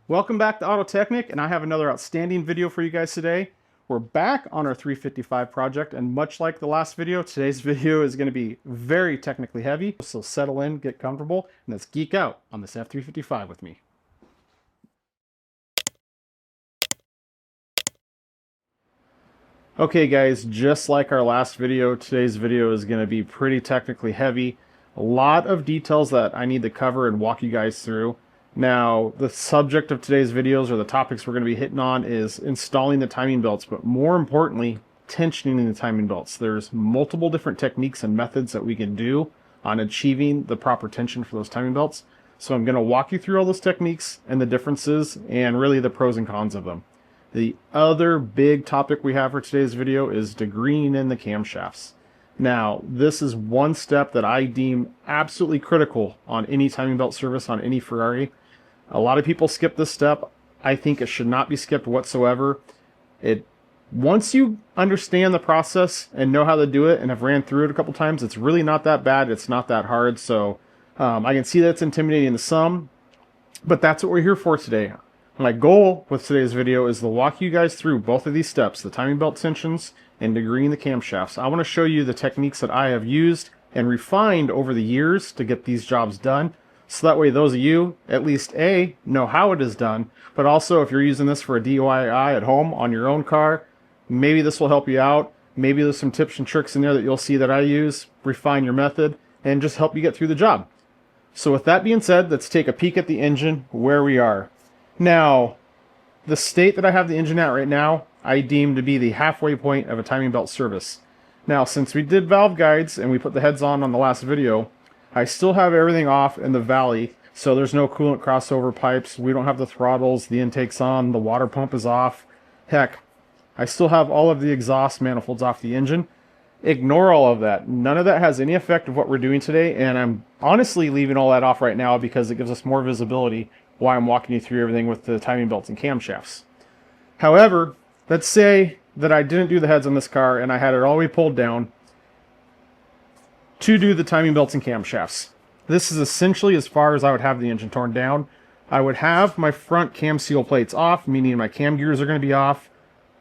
Welcome back to Auto Technic, and I have another outstanding video for you guys today. We're back on our 355 project, and much like the last video, today's video is going to be very technically heavy. So settle in, get comfortable, and let's geek out on this F355 with me. Okay guys, just like our last video, today's video is going to be pretty technically heavy. A lot of details that I need to cover and walk you guys through. Now, the subject of today's videos, or the topics we're going to be hitting on, is installing the timing belts, but more importantly, tensioning the timing belts. There's multiple different techniques and methods that we can do on achieving the proper tension for those timing belts. So I'm going to walk you through all those techniques and the differences and really the pros and cons of them. The other big topic we have for today's video is degreeing in the camshafts. Now, this is one step that I deem absolutely critical on any timing belt service on any Ferrari. A lot of people skip this step. I think it should not be skipped whatsoever. Once you understand the process and know how to do it and have ran through it a couple times, it's really not that bad. It's not that hard. So I can see that it's intimidating to some, but that's what we're here for today. My goal with today's video is to walk you guys through both of these steps, the timing belt tensions and degreeing the camshafts. I want to show you the techniques that I have used and refined over the years to get these jobs done. So that way those of you, at least A, know how it is done, but also if you're using this for a DIY at home on your own car, maybe this will help you out. Maybe there's some tips and tricks in there that you'll see that I use, refine your method, and just help you get through the job. So with that being said, let's take a peek at the engine, where we are. Now, the state that I have the engine at right now, I deem to be the halfway point of a timing belt service. Now, since we did valve guides and we put the heads on the last video, I still have everything off in the valley, so there's no coolant crossover pipes. We don't have the throttles, the intake's on, the water pump is off. Heck, I still have all of the exhaust manifolds off the engine. Ignore all of that. None of that has any effect of what we're doing today, and I'm honestly leaving all that off right now because it gives us more visibility while I'm walking you through everything with the timing belts and camshafts. However, let's say that I didn't do the heads on this car and I had it all the way pulled down to do the timing belts and camshafts. This is essentially as far as I would have the engine torn down. I would have my front cam seal plates off, meaning my cam gears are going to be off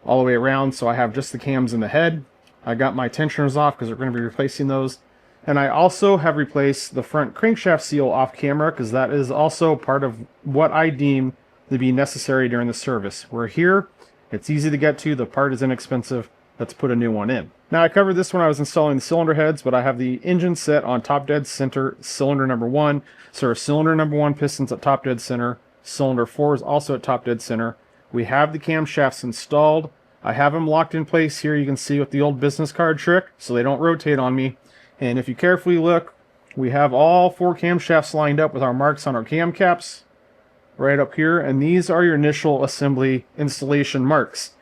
all the way around, so I have just the cams in the head. I got my tensioners off because we're going to be replacing those. And I also have replaced the front crankshaft seal off camera because that is also part of what I deem to be necessary during the service. We're here, it's easy to get to, the part is inexpensive, let's put a new one in. Now I covered this when I was installing the cylinder heads, but I have the engine set on top dead center cylinder number 1. So our cylinder number 1 piston's at top dead center, cylinder 4 is also at top dead center. We have the camshafts installed. I have them locked in place here, you can see with the old business card trick, so they don't rotate on me. And if you carefully look, we have all 4 camshafts lined up with our marks on our cam caps right up here, and these are your initial assembly installation marks.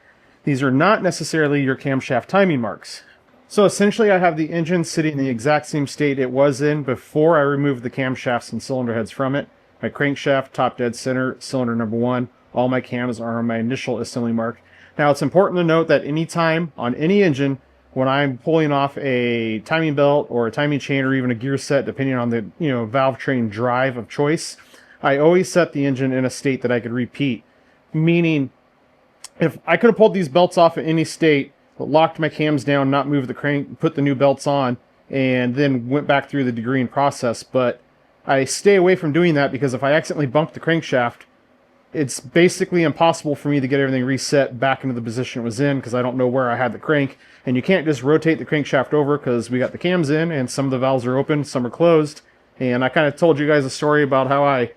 These are not necessarily your camshaft timing marks. So essentially I have the engine sitting in the exact same state it was in before I removed the camshafts and cylinder heads from it. My crankshaft, top dead center, cylinder number 1, all my cams are on my initial assembly mark. Now it's important to note that anytime on any engine, when I'm pulling off a timing belt or a timing chain or even a gear set, depending on the valve train drive of choice, I always set the engine in a state that I could repeat. Meaning, if I could have pulled these belts off at any state, but locked my cams down, not moved the crank, put the new belts on, and then went back through the degreeing process. But I stay away from doing that because if I accidentally bump the crankshaft, it's basically impossible for me to get everything reset back into the position it was in because I don't know where I had the crank. And you can't just rotate the crankshaft over because we got the cams in and some of the valves are open, some are closed. And I kind of told you guys a story about how I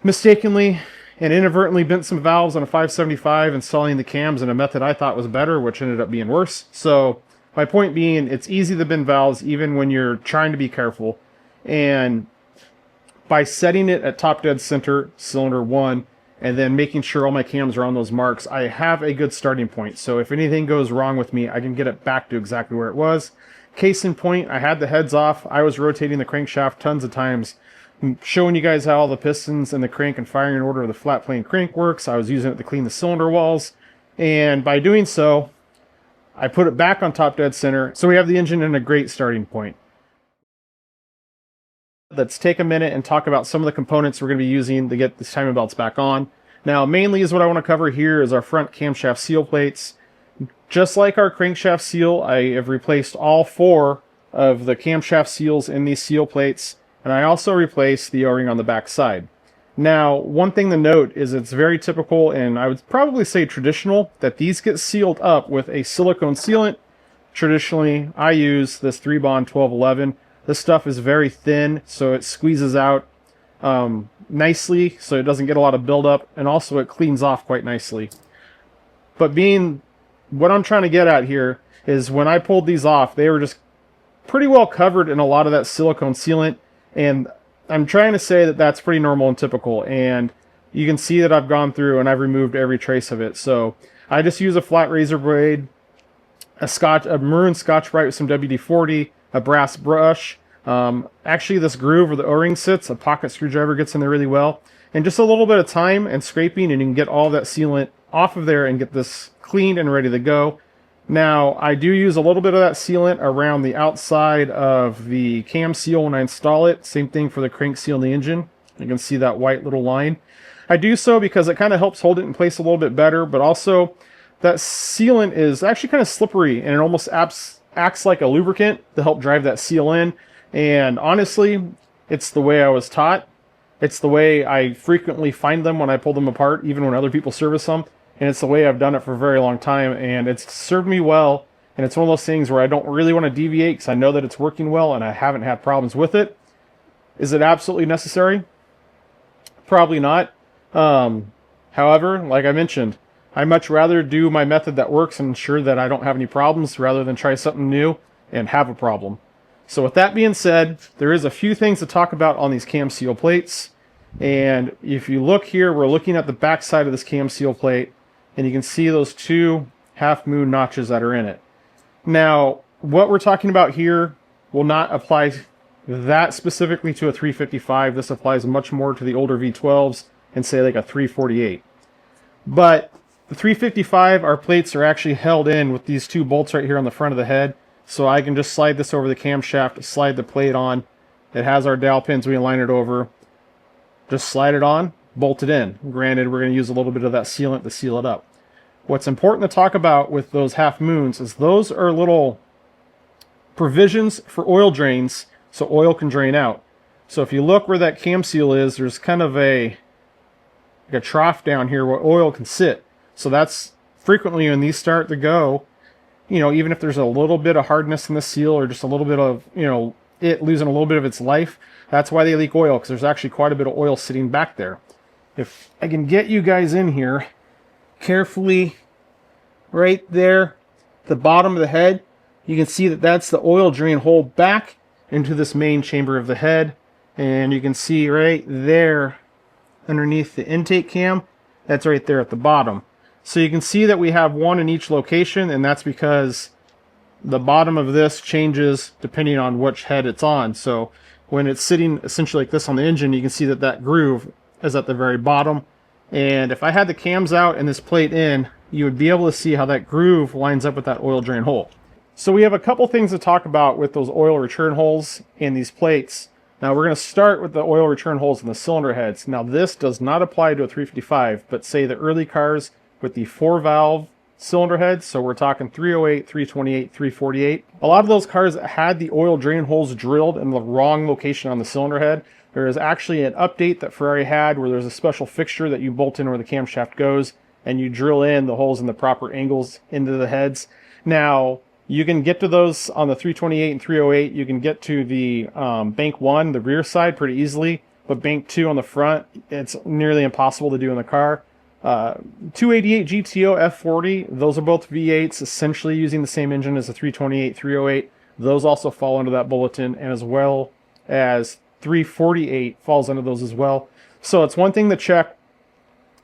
mistakenly and inadvertently bent some valves on a 575 installing the cams in a method I thought was better, which ended up being worse. So my point being, it's easy to bend valves even when you're trying to be careful. And by setting it at top dead center, cylinder 1, and then making sure all my cams are on those marks, I have a good starting point. So if anything goes wrong with me, I can get it back to exactly where it was. Case in point, I had the heads off. I was rotating the crankshaft tons of times, showing you guys how all the pistons and the crank and firing order of the flat plane crank works. I was using it to clean the cylinder walls. And by doing so, I put it back on top dead center. So we have the engine in a great starting point. Let's take a minute and talk about some of the components we're going to be using to get these timing belts back on. Now, mainly is what I want to cover here is our front camshaft seal plates. Just like our crankshaft seal, I have replaced all 4 of the camshaft seals in these seal plates, and I also replaced the O-ring on the back side. Now, one thing to note is it's very typical, and I would probably say traditional, that these get sealed up with a silicone sealant. Traditionally, I use this 3-bond 1211. This stuff is very thin, so it squeezes out nicely, so it doesn't get a lot of buildup, and also it cleans off quite nicely. But what I'm trying to get at here is when I pulled these off, they were just pretty well covered in a lot of that silicone sealant, and I'm trying to say that that's pretty normal and typical, and you can see that I've gone through and I've removed every trace of it. So I just use a flat razor blade, a maroon Scotch-Brite with some WD-40, a brass brush. Actually, this groove where the O-ring sits, a pocket screwdriver gets in there really well, and just a little bit of time and scraping, and you can get all that sealant off of there and get this cleaned and ready to go. Now, I do use a little bit of that sealant around the outside of the cam seal when I install it. Same thing for the crank seal in the engine. You can see that white little line. I do so because it kind of helps hold it in place a little bit better, but also that sealant is actually kind of slippery, and it almost acts like a lubricant to help drive that seal in. And honestly, it's the way I was taught. It's the way I frequently find them when I pull them apart, even when other people service them. And it's the way I've done it for a very long time, and it's served me well. And it's one of those things where I don't really want to deviate because I know that it's working well and I haven't had problems with it. Is it absolutely necessary? Probably not. However, like I mentioned, I much rather do my method that works and ensure that I don't have any problems rather than try something new and have a problem. So with that being said, there is a few things to talk about on these cam seal plates. And if you look here, we're looking at the back side of this cam seal plate, and you can see those 2 half-moon notches that are in it. Now, what we're talking about here will not apply that specifically to a 355. This applies much more to the older V12s and say like a 348. But the 355, our plates are actually held in with these 2 bolts right here on the front of the head. So I can just slide this over the camshaft, slide the plate on. It has our dowel pins, we align it over. Just slide it on, bolt it in. Granted, we're going to use a little bit of that sealant to seal it up. What's important to talk about with those half moons is those are little provisions for oil drains so oil can drain out. So if you look where that cam seal is, there's kind of like a trough down here where oil can sit. So that's frequently when these start to go, you know, even if there's a little bit of hardness in the seal or just a little bit of, you know, it losing a little bit of its life, that's why they leak oil, because there's actually quite a bit of oil sitting back there. If I can get you guys in here carefully, right there, the bottom of the head, you can see that that's the oil drain hole back into this main chamber of the head. And you can see right there underneath the intake cam, that's right there at the bottom. So you can see that we have one in each location, and that's because the bottom of this changes depending on which head it's on. So when it's sitting essentially like this on the engine, you can see that that groove is at the very bottom. And if I had the cams out and this plate in, you would be able to see how that groove lines up with that oil drain hole. So we have a couple things to talk about with those oil return holes in these plates. Now we're going to start with the oil return holes in the cylinder heads. Now this does not apply to a 355, but say the early cars with the 4-valve cylinder heads, so we're talking 308, 328, 348. A lot of those cars had the oil drain holes drilled in the wrong location on the cylinder head. There is actually an update that Ferrari had where there's a special fixture that you bolt in where the camshaft goes, and you drill in the holes in the proper angles into the heads. Now, you can get to those on the 328 and 308. You can get to the bank 1, the rear side, pretty easily, but bank 2 on the front, it's nearly impossible to do in the car. 288 GTO F40, those are both V8s, essentially using the same engine as the 328, 308. Those also fall under that bulletin, and as well as 348 falls under those as well. So it's one thing to check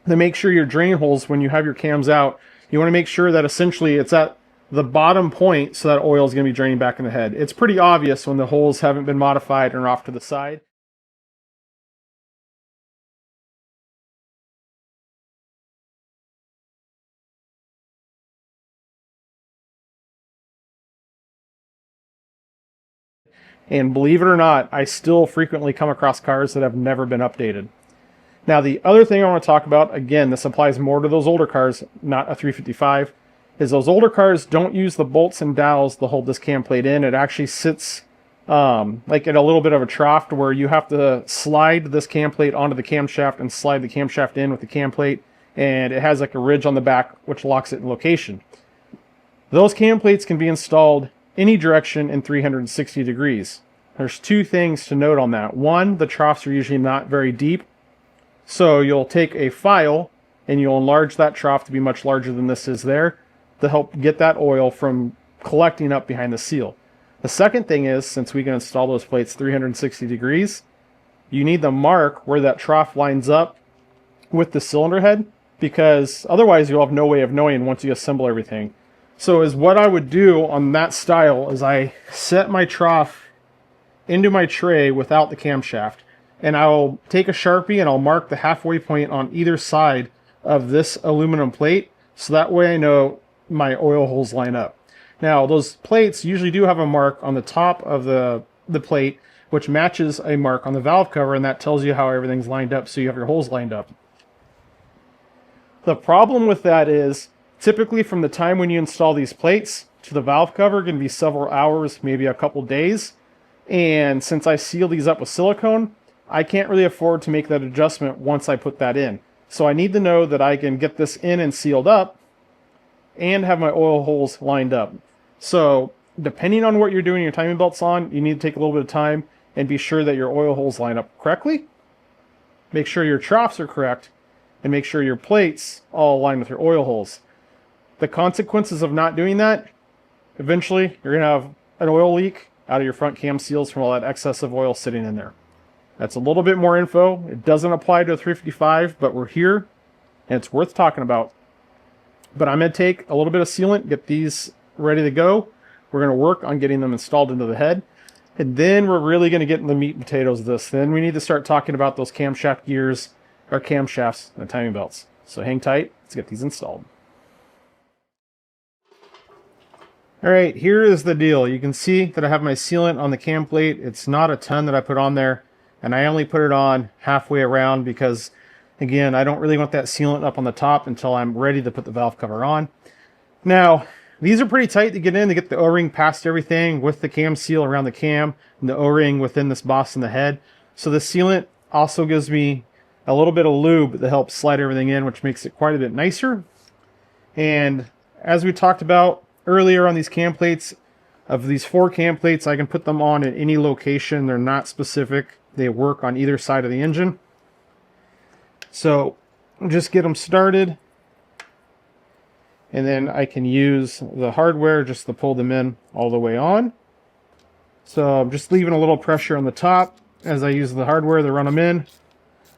to make sure your drain holes, when you have your cams out, you want to make sure that essentially it's at the bottom point so that oil is going to be draining back in the head. It's pretty obvious when the holes haven't been modified and are off to the side. And believe it or not, I still frequently come across cars that have never been updated. Now, the other thing I want to talk about, again, this applies more to those older cars, not a 355, is those older cars don't use the bolts and dowels to hold this cam plate in. It actually sits like in a little bit of a trough to where you have to slide this cam plate onto the camshaft and slide the camshaft in with the cam plate, and it has like a ridge on the back which locks it in location. Those cam plates can be installed any direction in 360 degrees. There's two things to note on that. One, the troughs are usually not very deep, so you'll take a file and you'll enlarge that trough to be much larger than this is there to help get that oil from collecting up behind the seal. The second thing is, since we can install those plates 360 degrees, you need to mark where that trough lines up with the cylinder head, because otherwise you'll have no way of knowing once you assemble everything. So is what I would do on that style is I set my trough into my tray without the camshaft, and I'll take a Sharpie and I'll mark the halfway point on either side of this aluminum plate, so that way I know my oil holes line up. Now, those plates usually do have a mark on the top of the plate, which matches a mark on the valve cover, and that tells you how everything's lined up, so you have your holes lined up. The problem with that is, typically from the time when you install these plates to the valve cover can be several hours, maybe a couple days. And since I seal these up with silicone, I can't really afford to make that adjustment once I put that in. So I need to know that I can get this in and sealed up and have my oil holes lined up. So depending on what you're doing your timing belts on, you need to take a little bit of time and be sure that your oil holes line up correctly. Make sure your troughs are correct, and make sure your plates all align with your oil holes. The consequences of not doing that, eventually you're going to have an oil leak out of your front cam seals from all that excessive oil sitting in there. That's a little bit more info. It doesn't apply to a 355, but we're here and it's worth talking about. But I'm going to take a little bit of sealant, get these ready to go. We're going to work on getting them installed into the head. And then we're really going to get in the meat and potatoes of this. Then we need to start talking about those camshaft gears, or camshafts, and timing belts. So hang tight. Let's get these installed. Alright, here is the deal. You can see that I have my sealant on the cam plate. It's not a ton that I put on there, and I only put it on halfway around because, again, I don't really want that sealant up on the top until I'm ready to put the valve cover on. Now, these are pretty tight to get in, to get the O-ring past everything with the cam seal around the cam and the O-ring within this boss in the head. So the sealant also gives me a little bit of lube that helps slide everything in, which makes it quite a bit nicer. And as we talked about earlier on these cam plates, of these 4 cam plates, I can put them on at any location. They're not specific. They work on either side of the engine. So just get them started, and then I can use the hardware just to pull them in all the way on. So I'm just leaving a little pressure on the top as I use the hardware to run them in,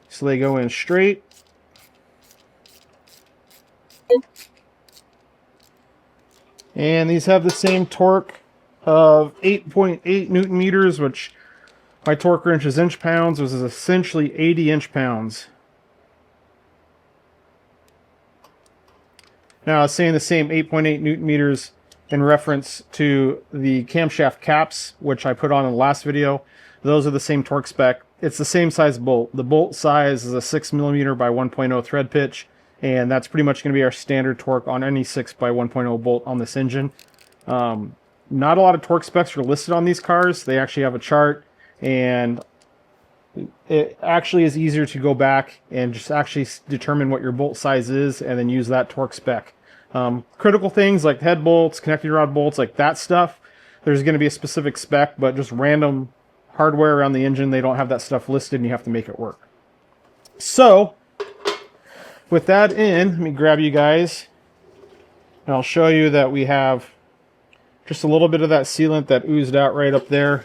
so they go in straight. And these have the same torque of 8.8 Newton meters, which my torque wrench is inch pounds, which is essentially 80 inch pounds. Now I was saying the same 8.8 Newton meters in reference to the camshaft caps, which I put on in the last video. Those are the same torque spec. It's the same size bolt. The bolt size is a 6mm by 1.0 thread pitch, and that's pretty much going to be our standard torque on any 6 by 1.0 bolt on this engine. Not a lot of torque specs are listed on these cars. They actually have a chart, and it actually is easier to go back and just actually determine what your bolt size is and then use that torque spec. Critical things like head bolts, connecting rod bolts, like that stuff, there's going to be a specific spec, but just random hardware around the engine, they don't have that stuff listed, and you have to make it work. So with that in, let me grab you guys, and I'll show you that we have just a little bit of that sealant that oozed out right up there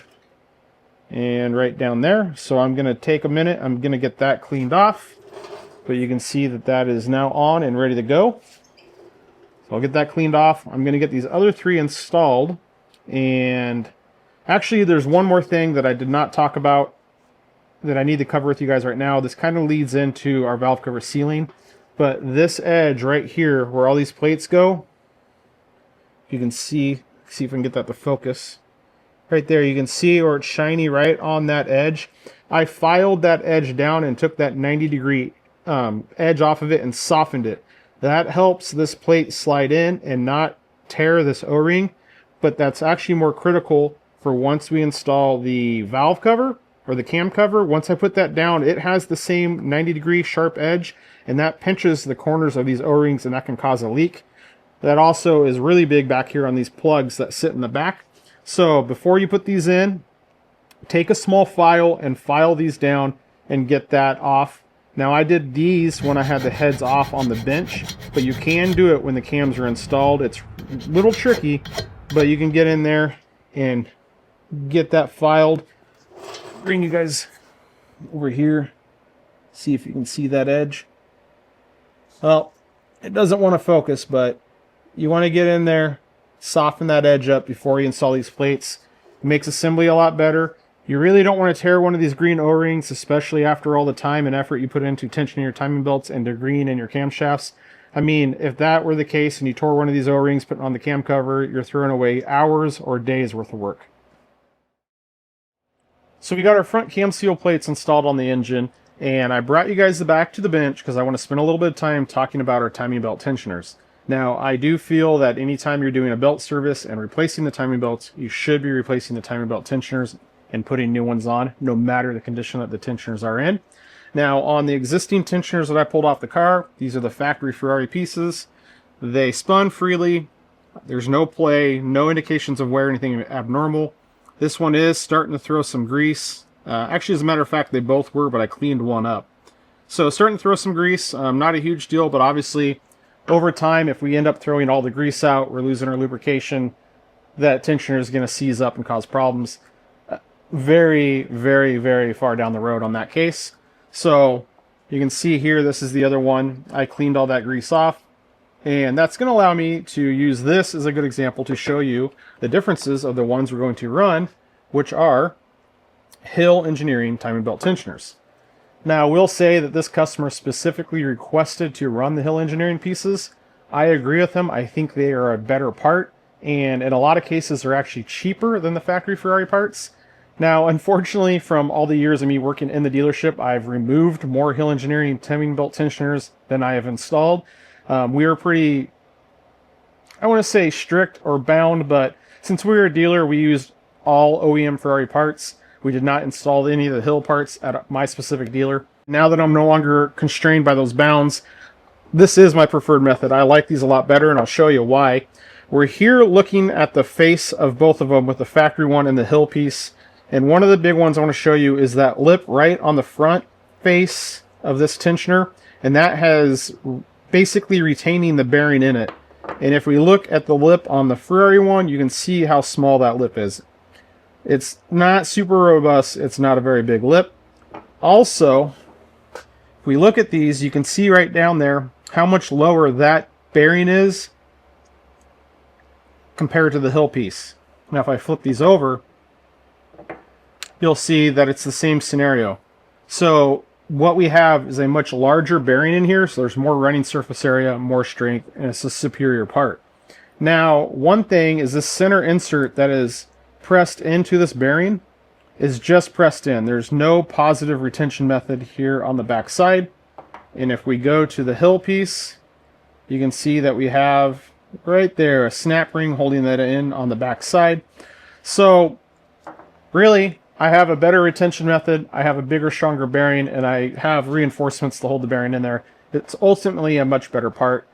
and right down there. So I'm going to take a minute, I'm going to get that cleaned off, but you can see that that is now on and ready to go. So I'll get that cleaned off. I'm going to get these other 3 installed, and actually there's one more thing that I did not talk about that I need to cover with you guys right now. This kind of leads into our valve cover sealing, but this edge right here where all these plates go, you can see if I can get that to focus. Right there, you can see where it's shiny right on that edge. I filed that edge down and took that 90-degree edge off of it and softened it. That helps this plate slide in and not tear this O-ring, but that's actually more critical for once we install the valve cover or the cam cover. Once I put that down, it has the same 90-degree sharp edge, and that pinches the corners of these O-rings, and that can cause a leak. That also is really big back here on these plugs that sit in the back. So before you put these in, take a small file and file these down and get that off. Now I did these when I had the heads off on the bench, but you can do it when the cams are installed. It's a little tricky, but you can get in there and get that filed. Bring you guys over here, see if you can see that edge. Well, it doesn't want to focus, but you want to get in there, soften that edge up before you install these plates. It makes assembly a lot better. You really don't want to tear one of these green O-rings, especially after all the time and effort you put into tensioning your timing belts and the green in your camshafts. I mean, if that were the case and you tore one of these O-rings, putting on the cam cover, you're throwing away hours or days worth of work. So we got our front cam seal plates installed on the engine, and I brought you guys back to the bench because I want to spend a little bit of time talking about our timing belt tensioners. Now, I do feel that anytime you're doing a belt service and replacing the timing belts, you should be replacing the timing belt tensioners and putting new ones on, no matter the condition that the tensioners are in. Now, on the existing tensioners that I pulled off the car, these are the factory Ferrari pieces. They spun freely. There's no play, no indications of wear, anything abnormal. This one is starting to throw some grease. Actually, as a matter of fact, they both were, but I cleaned one up. So starting to throw some grease, not a huge deal, but obviously over time, if we end up throwing all the grease out, we're losing our lubrication, that tensioner is going to seize up and cause problems very, very, very far down the road on that case. So you can see here, this is the other one. I cleaned all that grease off, and that's going to allow me to use this as a good example to show you the differences of the ones we're going to run, which are Hill Engineering timing belt tensioners. Now, I will say that this customer specifically requested to run the Hill Engineering pieces. I agree with him. I think they are a better part, and in a lot of cases, they're actually cheaper than the factory Ferrari parts. Now, unfortunately, from all the years of me working in the dealership, I've removed more Hill Engineering timing belt tensioners than I have installed. We are pretty, I want to say strict or bound, but since we were a dealer, we used all OEM Ferrari parts. We did not install any of the Hill parts at my specific dealer. Now that I'm no longer constrained by those bounds, this is my preferred method. I like these a lot better, and I'll show you why. We're here looking at the face of both of them with the factory one and the Hill piece. And one of the big ones I want to show you is that lip right on the front face of this tensioner. And that has basically retaining the bearing in it. And if we look at the lip on the Ferrari one, you can see how small that lip is. It's not super robust. It's not a very big lip. Also, if we look at these, you can see right down there how much lower that bearing is compared to the Hill piece. Now, if I flip these over, you'll see that it's the same scenario. So what we have is a much larger bearing in here, so there's more running surface area, more strength, and it's a superior part. Now, one thing is this center insert that is pressed into this bearing is just pressed in. There's no positive retention method here on the back side. And if we go to the Hill piece, you can see that we have right there a snap ring holding that in on the back side. So really, I have a better retention method, I have a bigger, stronger bearing, and I have reinforcements to hold the bearing in there. It's ultimately a much better part.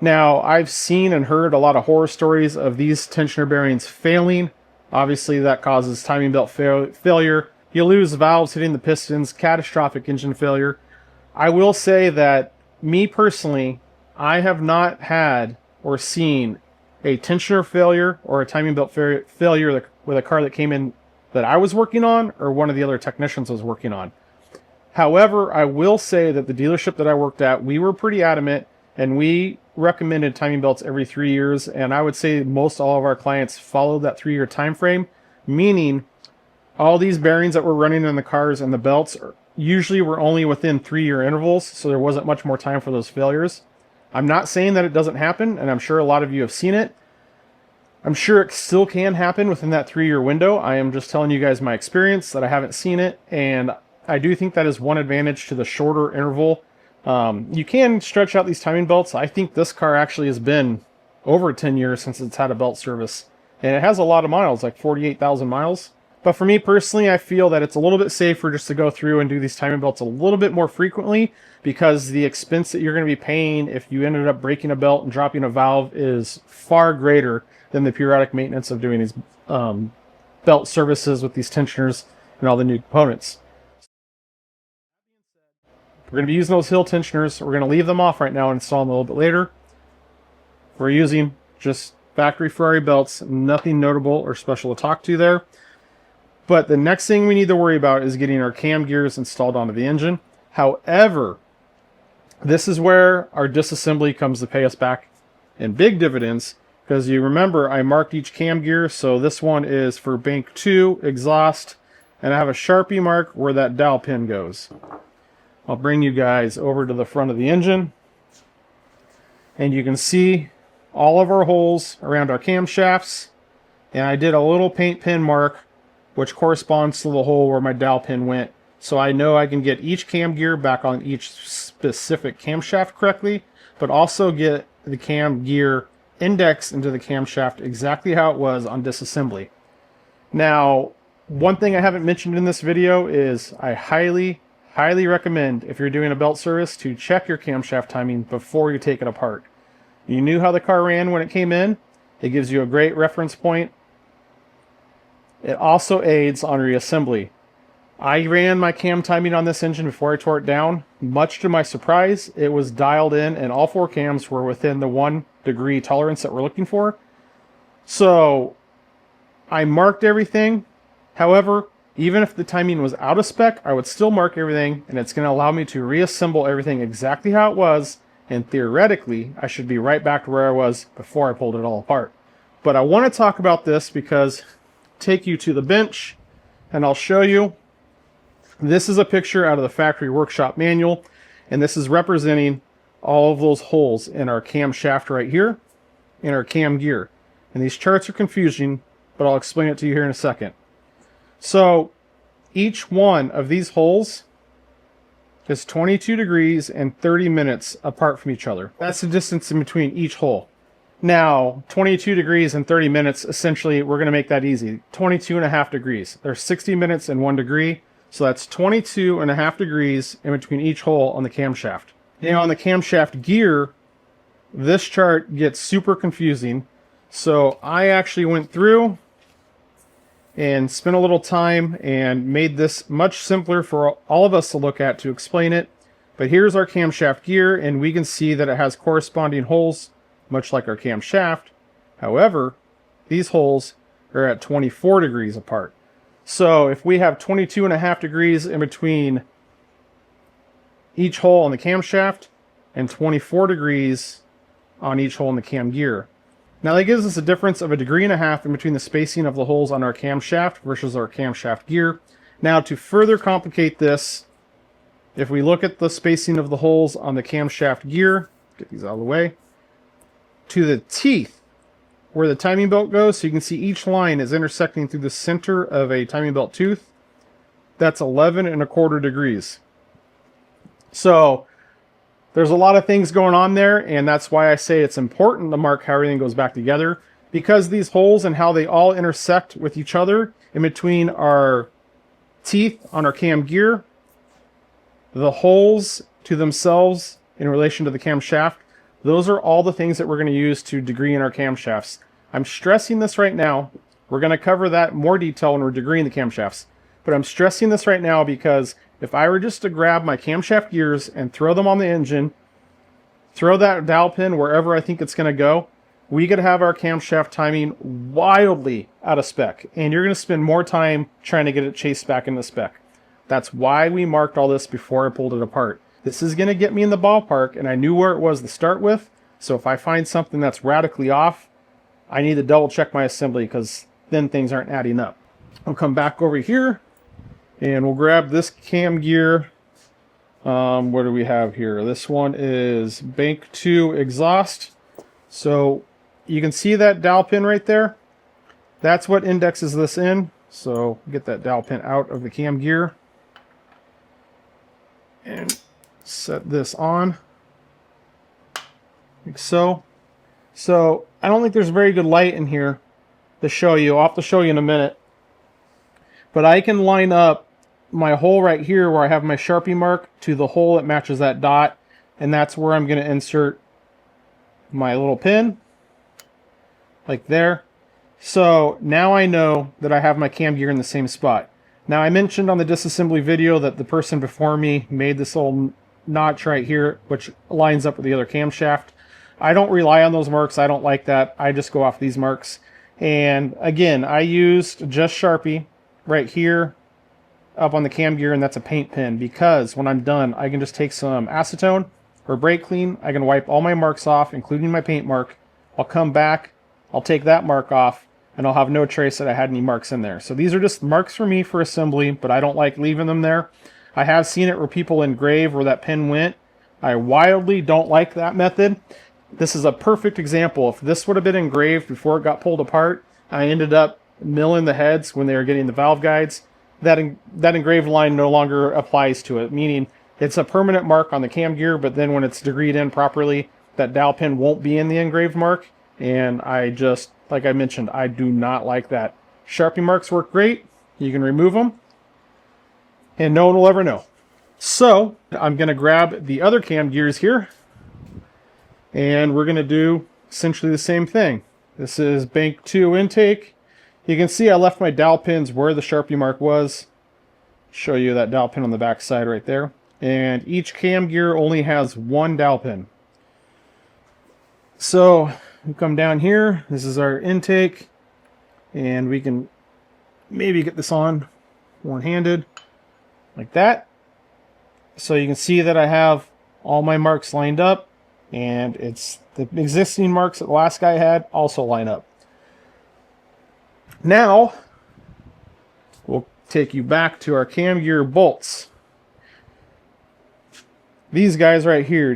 Now, I've seen and heard a lot of horror stories of these tensioner bearings failing. Obviously, that causes timing belt failure. You lose valves hitting the pistons, catastrophic engine failure. I will say that, me personally, I have not had or seen a tensioner failure or a timing belt failure with a car that came in that I was working on or one of the other technicians was working on. However, I will say that the dealership that I worked at, we were pretty adamant, and we recommended timing belts every 3 years, and I would say most all of our clients followed that 3-year time frame, meaning all these bearings that we're running in the cars and the belts usually were only within 3-year intervals, so there wasn't much more time for those failures. I'm not saying that it doesn't happen, and I'm sure a lot of you have seen it, I'm sure it still can happen within that 3-year window. I am just telling you guys my experience that I haven't seen it, and I do think that is one advantage to the shorter interval. You can stretch out these timing belts. I think this car actually has been over 10 years since it's had a belt service, and it has a lot of miles, like 48,000 miles. But for me personally, I feel that it's a little bit safer just to go through and do these timing belts a little bit more frequently, because the expense that you're going to be paying if you ended up breaking a belt and dropping a valve is far greater than the periodic maintenance of doing these belt services with these tensioners and all the new components. We're going to be using those hill tensioners. We're going to leave them off right now and install them a little bit later. We're using just factory Ferrari belts, nothing notable or special to talk to there. But the next thing we need to worry about is getting our cam gears installed onto the engine. However, this is where our disassembly comes to pay us back in big dividends, because you remember I marked each cam gear. So this one is for bank 2 exhaust, and I have a Sharpie mark where that dowel pin goes. I'll bring you guys over to the front of the engine, and you can see all of our holes around our camshafts, and I did a little paint pin mark which corresponds to the hole where my dowel pin went, so I know I can get each cam gear back on each specific camshaft correctly, but also get the cam gear index into the camshaft exactly how it was on disassembly. Now, one thing I haven't mentioned in this video is I highly recommend, if you're doing a belt service, to check your camshaft timing before you take it apart. You knew how the car ran when it came in. It gives you a great reference point. It also aids on reassembly. I ran my cam timing on this engine before I tore it down. Much to my surprise, it was dialed in and all 4 cams were within the 1 degree tolerance that we're looking for. So I marked everything. However, even if the timing was out of spec, I would still mark everything, and it's going to allow me to reassemble everything exactly how it was, and theoretically, I should be right back to where I was before I pulled it all apart. But I want to talk about this because take you to the bench, and I'll show you. This is a picture out of the factory workshop manual, and this is representing all of those holes in our camshaft right here, in our cam gear. And these charts are confusing, but I'll explain it to you here in a second. So each one of these holes is 22 degrees and 30 minutes apart from each other. That's the distance in between each hole. Now, 22 degrees and 30 minutes, essentially, we're going to make that easy. 22.5 degrees. There's 60 minutes and 1 degree, so that's 22.5 degrees in between each hole on the camshaft. Now, on the camshaft gear, this chart gets super confusing, so I actually went through and spent a little time and made this much simpler for all of us to look at to explain it. But here's our camshaft gear, and we can see that it has corresponding holes, much like our camshaft. However, these holes are at 24 degrees apart. So if we have 22.5 degrees in between each hole on the camshaft and 24 degrees on each hole in the cam gear. Now that gives us a difference of 1.5 degrees in between the spacing of the holes on our camshaft versus our camshaft gear. Now to further complicate this, if we look at the spacing of the holes on the camshaft gear, get these out of the way, to the teeth where the timing belt goes, so you can see each line is intersecting through the center of a timing belt tooth, that's 11.25 degrees. So there's a lot of things going on there, and that's why I say it's important to mark how everything goes back together, because these holes and how they all intersect with each other in between our teeth on our cam gear, the holes to themselves in relation to the camshaft, those are all the things that we're going to use to degree in our camshafts. I'm stressing this right now. We're going to cover that in more detail when we're degreeing the camshafts. But I'm stressing this right now because if I were just to grab my camshaft gears and throw them on the engine, throw that dowel pin wherever I think it's going to go, we could have our camshaft timing wildly out of spec. And you're going to spend more time trying to get it chased back into spec. That's why we marked all this before I pulled it apart. This is going to get me in the ballpark, and I knew where it was to start with. So if I find something that's radically off, I need to double check my assembly, because then things aren't adding up. I'll come back over here and we'll grab this cam gear. What do we have here? This one is bank 2 exhaust. So you can see that dowel pin right there. That's what indexes this in. So get that dowel pin out of the cam gear and set this on like so. So I don't think there's very good light in here to show you. I'll have to show you in a minute. But I can line up my hole right here where I have my Sharpie mark to the hole that matches that dot. And that's where I'm going to insert my little pin. Like there. So now I know that I have my cam gear in the same spot. Now I mentioned on the disassembly video that the person before me made this little notch right here, which lines up with the other camshaft. I don't rely on those marks. I don't like that. I just go off these marks. And again, I used just Sharpie right here up on the cam gear, and that's a paint pen, because when I'm done, I can just take some acetone or brake clean. I can wipe all my marks off, including my paint mark. I'll come back, I'll take that mark off, and I'll have no trace that I had any marks in there. So these are just marks for me for assembly, but I don't like leaving them there. I have seen it where people engrave where that pin went. I wildly don't like that method. This is a perfect example. If this would have been engraved before it got pulled apart, I ended up milling the heads when they were getting the valve guides. That engraved line no longer applies to it, meaning it's a permanent mark on the cam gear, but then when it's degreed in properly, that dowel pin won't be in the engraved mark. And I just, like I mentioned, I do not like that. Sharpie marks work great. You can remove them, and no one will ever know. So I'm going to grab the other cam gears here, and we're going to do essentially the same thing. This is bank 2 intake. You can see I left my dowel pins where the Sharpie mark was. Show you that dowel pin on the back side right there. And each cam gear only has one dowel pin. So we come down here. This is our intake. And we can maybe get this on one-handed like that. So you can see that I have all my marks lined up. And it's the existing marks that the last guy had also line up. Now, we'll take you back to our cam gear bolts. These guys right here,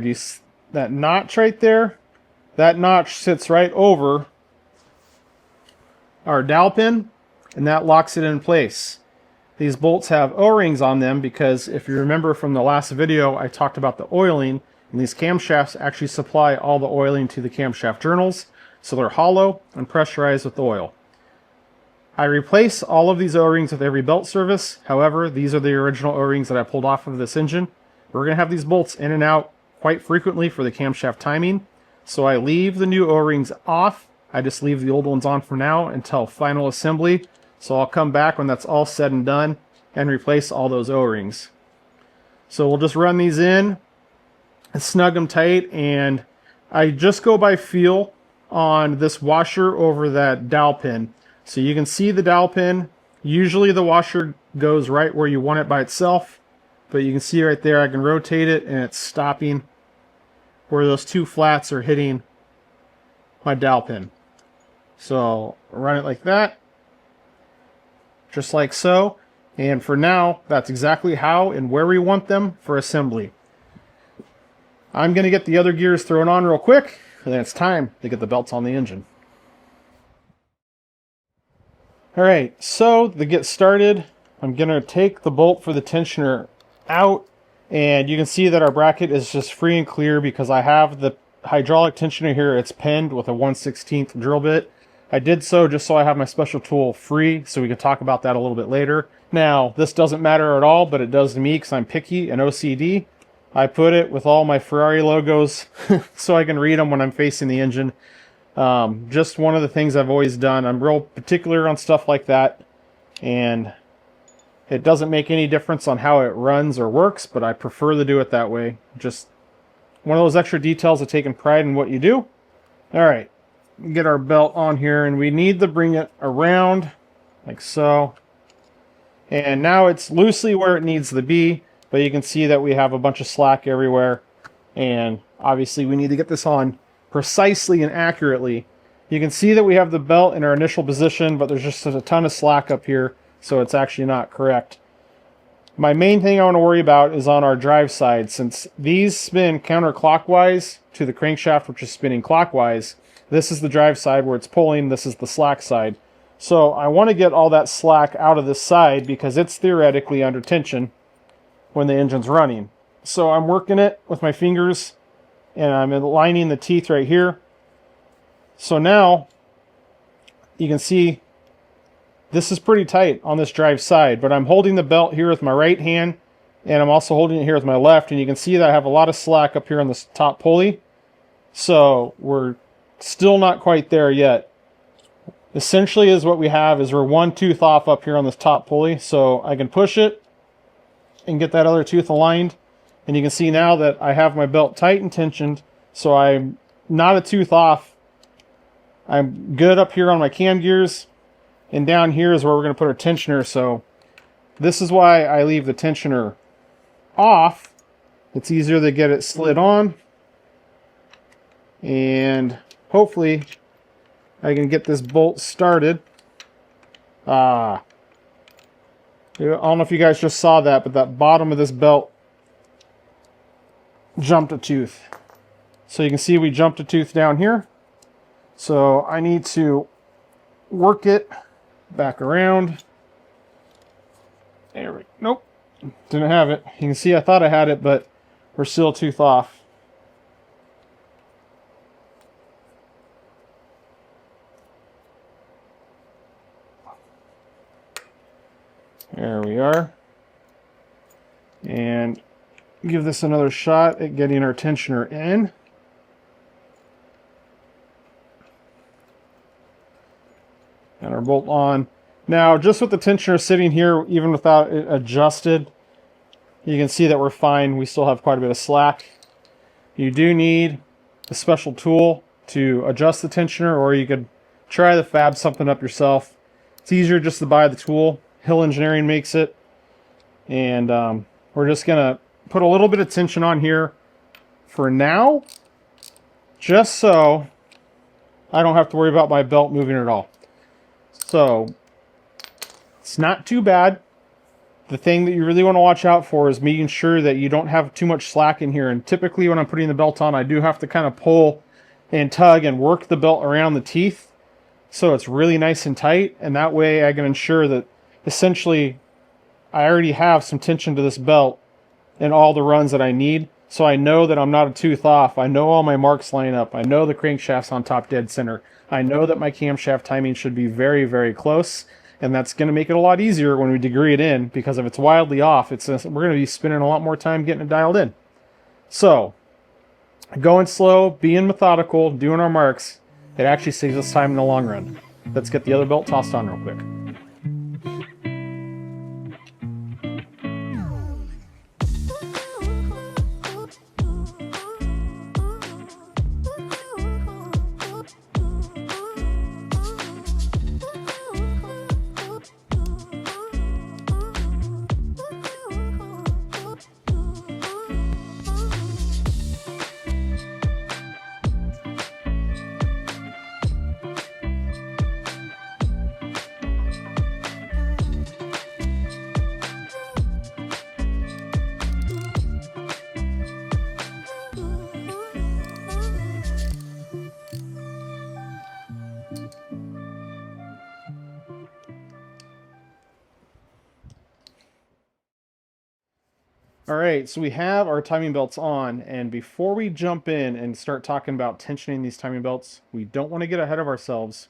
that notch right there, that notch sits right over our dowel pin, and that locks it in place. These bolts have O-rings on them because if you remember from the last video, I talked about the oiling, and these camshafts actually supply all the oiling to the camshaft journals, so they're hollow and pressurized with oil. I replace all of these O-rings with every belt service. However, these are the original O-rings that I pulled off of this engine. We're going to have these bolts in and out quite frequently for the camshaft timing. So I leave the new O-rings off. I just leave the old ones on for now until final assembly. So I'll come back when that's all said and done and replace all those O-rings. So we'll just run these in and snug them tight. And I just go by feel on this washer over that dowel pin. So you can see the dowel pin. Usually the washer goes right where you want it by itself. But you can see right there, I can rotate it and it's stopping where those two flats are hitting my dowel pin. So run it like that. Just like so. And for now, that's exactly how and where we want them for assembly. I'm going to get the other gears thrown on real quick. And then it's time to get the belts on the engine. Alright, so to get started, I'm going to take the bolt for the tensioner out, and you can see that our bracket is just free and clear because I have the hydraulic tensioner here. It's pinned with a 1/16 drill bit. I did so just so I have my special tool free, so we can talk about that a little bit later. Now, this doesn't matter at all, but it does to me because I'm picky and OCD. I put it with all my Ferrari logos so I can read them when I'm facing the engine. Just one of the things I've always done. I'm real particular on stuff like that, and it doesn't make any difference on how it runs or works, but I prefer to do it that way. Just one of those extra details of taking pride in what you do. Alright, get our belt on here, and we need to bring it around like so. And now it's loosely where it needs to be, but you can see that we have a bunch of slack everywhere, and obviously we need to get this on precisely and accurately. You can see that we have the belt in our initial position, but there's just a ton of slack up here, so it's actually not correct. My main thing I want to worry about is on our drive side. Since these spin counterclockwise to the crankshaft, which is spinning clockwise, This is the drive side where it's pulling. This is the slack side. So I want to get all that slack out of this side because it's theoretically under tension when the engine's running. So I'm working it with my fingers and I'm aligning the teeth right here. So now you can see this is pretty tight on this drive side, but I'm holding the belt here with my right hand and I'm also holding it here with my left, and you can see that I have a lot of slack up here on this top pulley. So we're still not quite there yet. Essentially is what we have is we're one tooth off up here on this top pulley, so I can push it and get that other tooth aligned, and you can see now that I have my belt tight and tensioned, so I'm not a tooth off. I'm good up here on my cam gears, and down here is where we're going to put our tensioner. So this is why I leave the tensioner off. It's easier to get it slid on, and hopefully I can get this bolt started. I don't know if you guys just saw that, but that bottom of this belt jumped a tooth. So you can see we jumped a tooth down here. So I need to work it back around. There we go. Nope. Didn't have it. You can see I thought I had it, but we're still a tooth off. There we are. And give this another shot at getting our tensioner in. And our bolt on. Now, just with the tensioner sitting here, even without it adjusted, you can see that we're fine. We still have quite a bit of slack. You do need a special tool to adjust the tensioner, or you could try to fab something up yourself. It's easier just to buy the tool. Hill Engineering makes it. And we're just going to put a little bit of tension on here for now, just so I don't have to worry about my belt moving at all. So it's not too bad. The thing that you really want to watch out for is making sure that you don't have too much slack in here. And typically when I'm putting the belt on, I do have to kind of pull and tug and work the belt around the teeth so it's really nice and tight. And that way I can ensure that essentially I already have some tension to this belt in all the runs that I need. So I know that I'm not a tooth off. I know all my marks line up. I know the crankshaft's on top dead center. I know that my camshaft timing should be very, very close. And that's going to make it a lot easier when we degree it in, because if it's wildly off, we're going to be spending a lot more time getting it dialed in. So, going slow, being methodical, doing our marks, it actually saves us time in the long run. Let's get the other belt tossed on real quick. All right, so we have our timing belts on, and before we jump in and start talking about tensioning these timing belts, we don't want to get ahead of ourselves.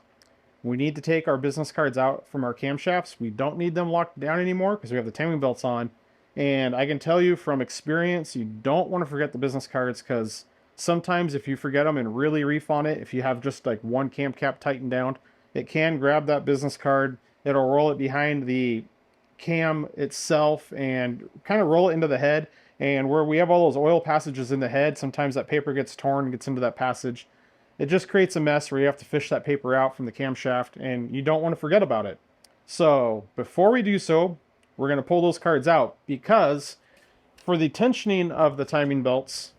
We need to take our business cards out from our camshafts. We don't need them locked down anymore because we have the timing belts on. And I can tell you from experience, you don't want to forget the business cards, because sometimes if you forget them and really reef on it, if you have just like one cam cap tightened down, it can grab that business card. It'll roll it behind the cam itself and kind of roll it into the head. And where we have all those oil passages in the head, sometimes that paper gets torn and gets into that passage. It just creates a mess where you have to fish that paper out from the camshaft, and you don't want to forget about it. So before we do so, we're going to pull those cards out, because for the tensioning of the timing belts,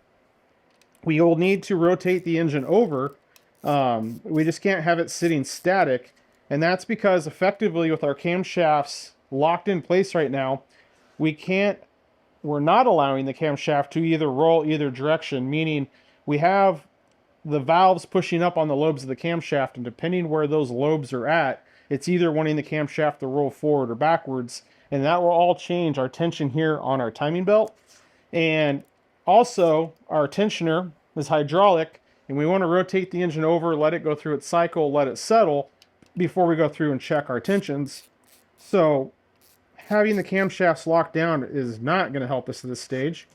we will need to rotate the engine over. We just can't have it sitting static. And that's because effectively with our camshafts locked in place right now, we're not allowing the camshaft to either roll either direction, meaning we have the valves pushing up on the lobes of the camshaft, and depending where those lobes are at, it's either wanting the camshaft to roll forward or backwards, and that will all change our tension here on our timing belt. And also, our tensioner is hydraulic, and we want to rotate the engine over, let it go through its cycle, let it settle before we go through and check our tensions. So having the camshafts locked down is not going to help us at this stage.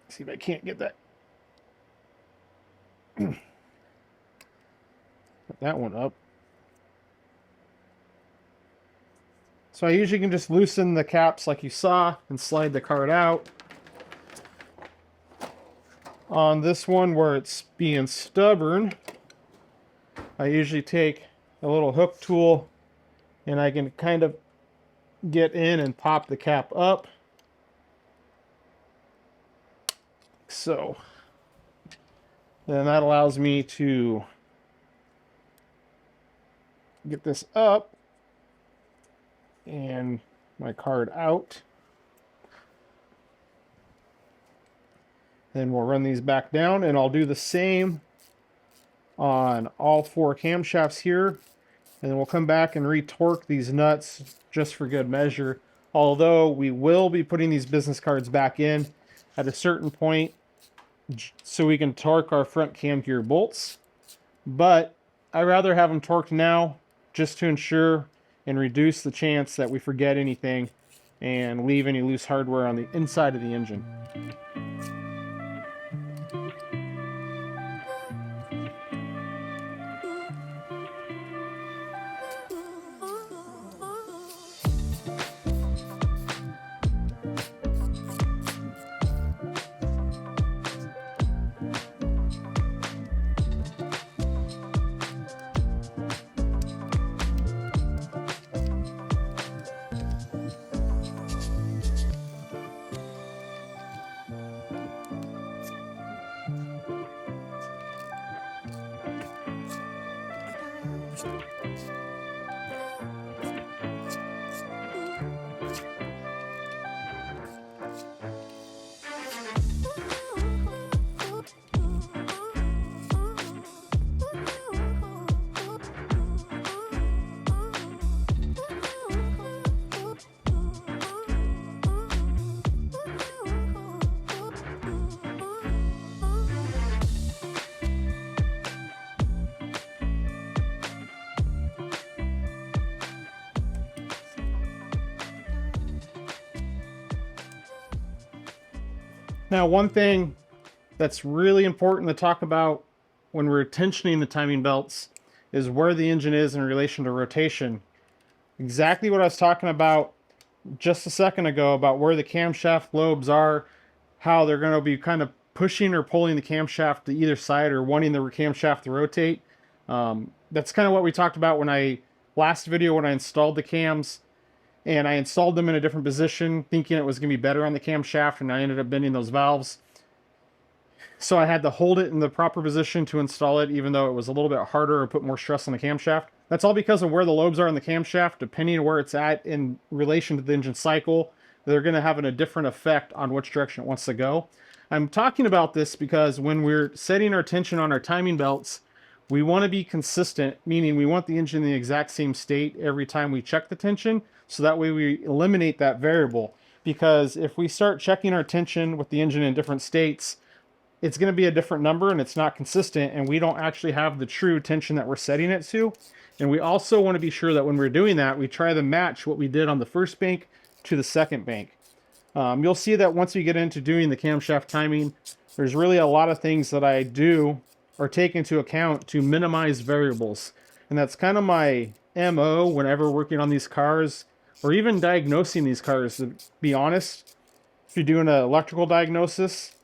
Let's see if I can't get that. Put that one up. So I usually can just loosen the caps like you saw and slide the card out. On this one where it's being stubborn, I usually take a little hook tool and I can kind of get in and pop the cap up. So then that allows me to get this up and my card out. Then we'll run these back down, and I'll do the same on all 4 camshafts here. And then we'll come back and retorque these nuts just for good measure. Although we will be putting these business cards back in at a certain point so we can torque our front cam gear bolts. But I'd rather have them torqued now just to ensure and reduce the chance that we forget anything and leave any loose hardware on the inside of the engine. Now, one thing that's really important to talk about when we're tensioning the timing belts is where the engine is in relation to rotation. Exactly what I was talking about just a second ago about where the camshaft lobes are, how they're going to be kind of pushing or pulling the camshaft to either side or wanting the camshaft to rotate. That's kind of what we talked about when last video when I installed the cams. And I installed them in a different position, thinking it was going to be better on the camshaft, and I ended up bending those valves. So I had to hold it in the proper position to install it, even though it was a little bit harder or put more stress on the camshaft. That's all because of where the lobes are in the camshaft. Depending on where it's at in relation to the engine cycle, they're going to have a different effect on which direction it wants to go. I'm talking about this because when we're setting our tension on our timing belts, we want to be consistent, meaning we want the engine in the exact same state every time we check the tension, so that way we eliminate that variable. Because if we start checking our tension with the engine in different states, it's going to be a different number and it's not consistent, and we don't actually have the true tension that we're setting it to. And we also want to be sure that when we're doing that, we try to match what we did on the first bank to the second bank. You'll see that once we get into doing the camshaft timing, there's really a lot of things that I do or take into account to minimize variables. And that's kind of my MO whenever working on these cars, or even diagnosing these cars. To be honest, if you're doing an electrical diagnosis,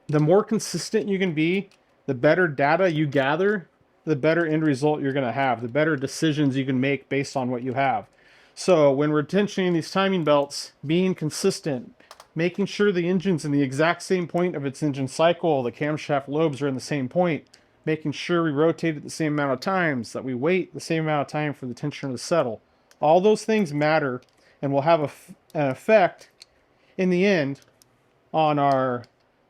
the more consistent you can be, the better data you gather, the better end result you're going to have, the better decisions you can make based on what you have. So when we're tensioning these timing belts, being consistent, making sure the engine's in the exact same point of its engine cycle, the camshaft lobes are in the same point, making sure we rotate it the same amount of times, that we wait the same amount of time for the tensioner to settle. All those things matter and will have an effect in the end on our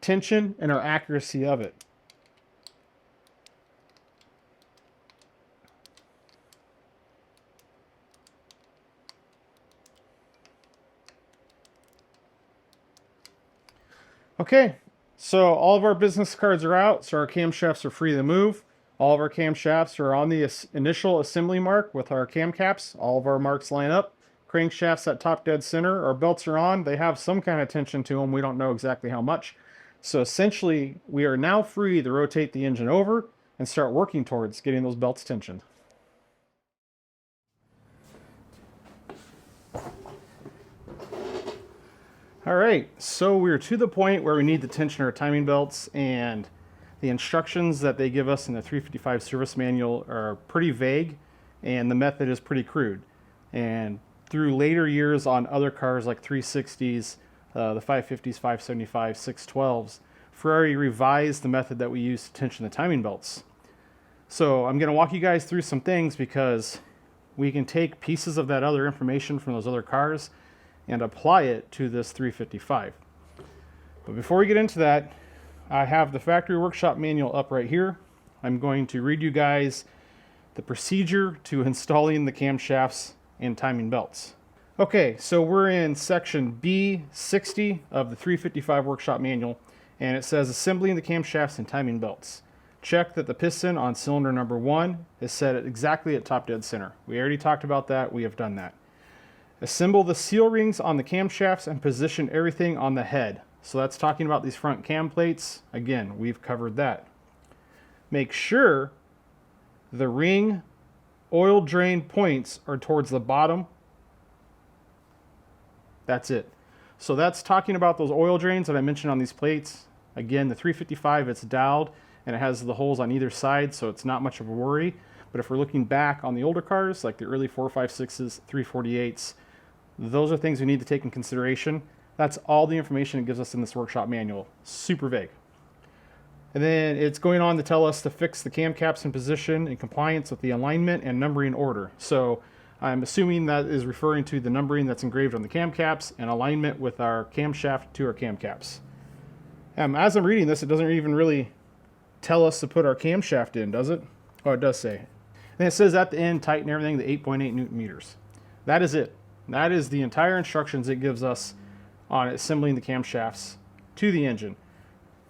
tension and our accuracy of it. Okay, so all of our business cards are out, so our camshafts are free to move. All of our camshafts are on the initial assembly mark with our cam caps. All of our marks line up. Crankshafts at top dead center. Our belts are on. They have some kind of tension to them. We don't know exactly how much. So essentially, we are now free to rotate the engine over and start working towards getting those belts tensioned. All right, so we're to the point where we need to tension our timing belts, and the instructions that they give us in the 355 service manual are pretty vague, and the method is pretty crude. And through later years on other cars like 360s, the 550s, 575s, 612s, Ferrari revised the method that we use to tension the timing belts. So I'm going to walk you guys through some things because we can take pieces of that other information from those other cars and apply it to this 355. But before we get into that, I have the factory workshop manual up right here. I'm going to read you guys the procedure to installing the camshafts and timing belts. Okay, so we're in section B60 of the 355 workshop manual, and it says assembling the camshafts and timing belts. Check that the piston on cylinder number 1 is set exactly at top dead center. We already talked about that. We have done that. Assemble the seal rings on the camshafts and position everything on the head. So that's talking about these front cam plates. Again, we've covered that. Make sure the ring oil drain points are towards the bottom. That's it. So that's talking about those oil drains that I mentioned on these plates. Again, the 355, it's dialed and it has the holes on either side, so it's not much of a worry. But if we're looking back on the older cars, like the early 456s, 348s, those are things we need to take in consideration. That's all the information it gives us in this workshop manual. Super vague. And then it's going on to tell us to fix the cam caps in position in compliance with the alignment and numbering order. So I'm assuming that is referring to the numbering that's engraved on the cam caps and alignment with our camshaft to our cam caps. As I'm reading this, it doesn't even really tell us to put our camshaft in, does it? Oh, it does say. And it says at the end, tighten everything to 8.8 Newton meters. That is it. That is the entire instructions it gives us on assembling the camshafts to the engine.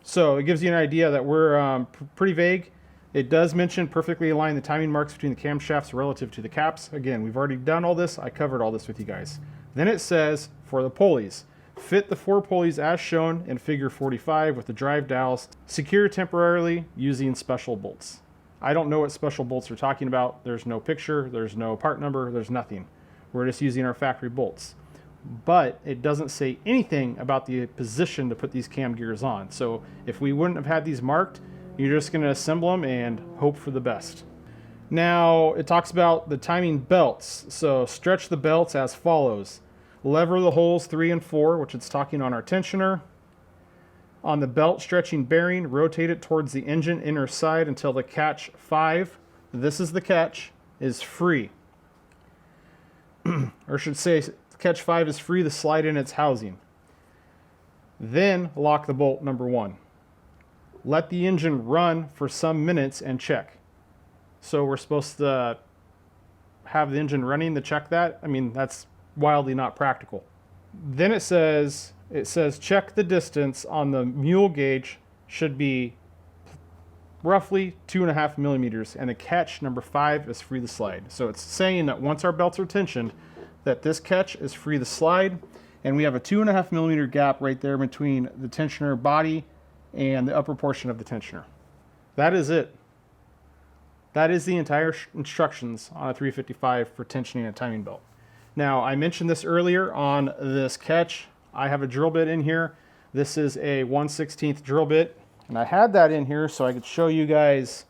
So it gives you an idea that we're pretty vague. It does mention perfectly align the timing marks between the camshafts relative to the caps. Again, we've already done all this. I covered all this with you guys. Then it says for the pulleys, fit the 4 pulleys as shown in figure 45 with the drive dowels, secure temporarily using special bolts. I don't know what special bolts are talking about. There's no picture, there's no part number, there's nothing. We're just using our factory bolts. But it doesn't say anything about the position to put these cam gears on. So if we wouldn't have had these marked, you're just going to assemble them and hope for the best. Now it talks about the timing belts. So stretch the belts as follows. Lever the holes 3 and 4, which it's talking on our tensioner. On the belt stretching bearing, rotate it towards the engine inner side until the catch 5, this is the catch, is free. Or should say catch 5 is free to slide in its housing. Then lock the bolt number 1. Let the engine run for some minutes and check. So we're supposed to have the engine running to check that? I mean, that's wildly not practical. Then it says check the distance on the mule gauge should be roughly 2.5 millimeters, and the catch number 5 is free to slide. So it's saying that once our belts are tensioned, that this catch is free to slide, and we have a 2.5 millimeter gap right there between the tensioner body and the upper portion of the tensioner. That is it. That is the entire instructions on a 355 for tensioning a timing belt. Now, I mentioned this earlier on this catch. I have a drill bit in here. This is a 1/16 drill bit, and I had that in here so I could show you guys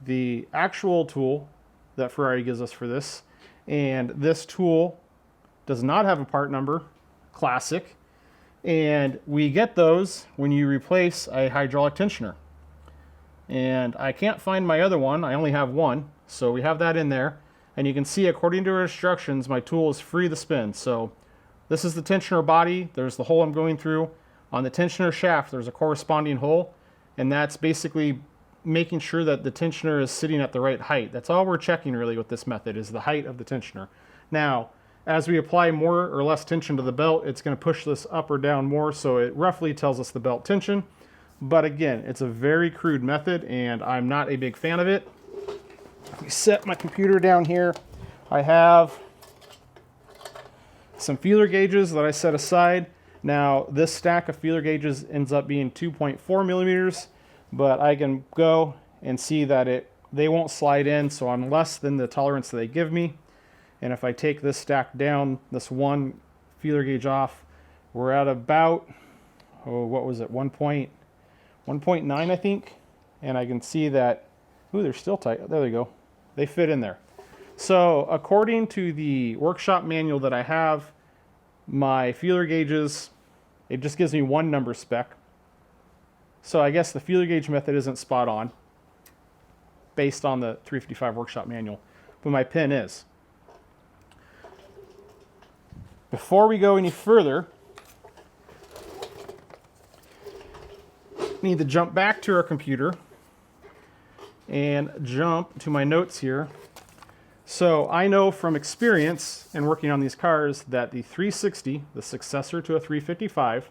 the actual tool that Ferrari gives us for this. And this tool does not have a part number, classic, and we get those when you replace a hydraulic tensioner. And I can't find my other one. I only have one, so we have that in there. And you can see, according to our instructions, my tool is free to spin. So this is the tensioner body. There's the hole I'm going through. On the tensioner shaft, there's a corresponding hole, and that's basically making sure that the tensioner is sitting at the right height. That's all we're checking really with this method, is the height of the tensioner. Now, as we apply more or less tension to the belt, it's going to push this up or down more, so it roughly tells us the belt tension. But again, it's a very crude method, and I'm not a big fan of it. Let me set my computer down here. I have some feeler gauges that I set aside. Now, this stack of feeler gauges ends up being 2.4 millimeters, but I can go and see that they won't slide in, so I'm less than the tolerance that they give me. And if I take this stack down, this one feeler gauge off, we're at about, what was it, 1.9, I think. And I can see that, they're still tight. There they go. They fit in there. So according to the workshop manual that I have, my feeler gauges, it just gives me one number spec. So I guess the feeler gauge method isn't spot on based on the 355 workshop manual, but my pin is. Before we go any further, we need to jump back to our computer and jump to my notes here. So I know from experience and working on these cars that the 360, the successor to a 355,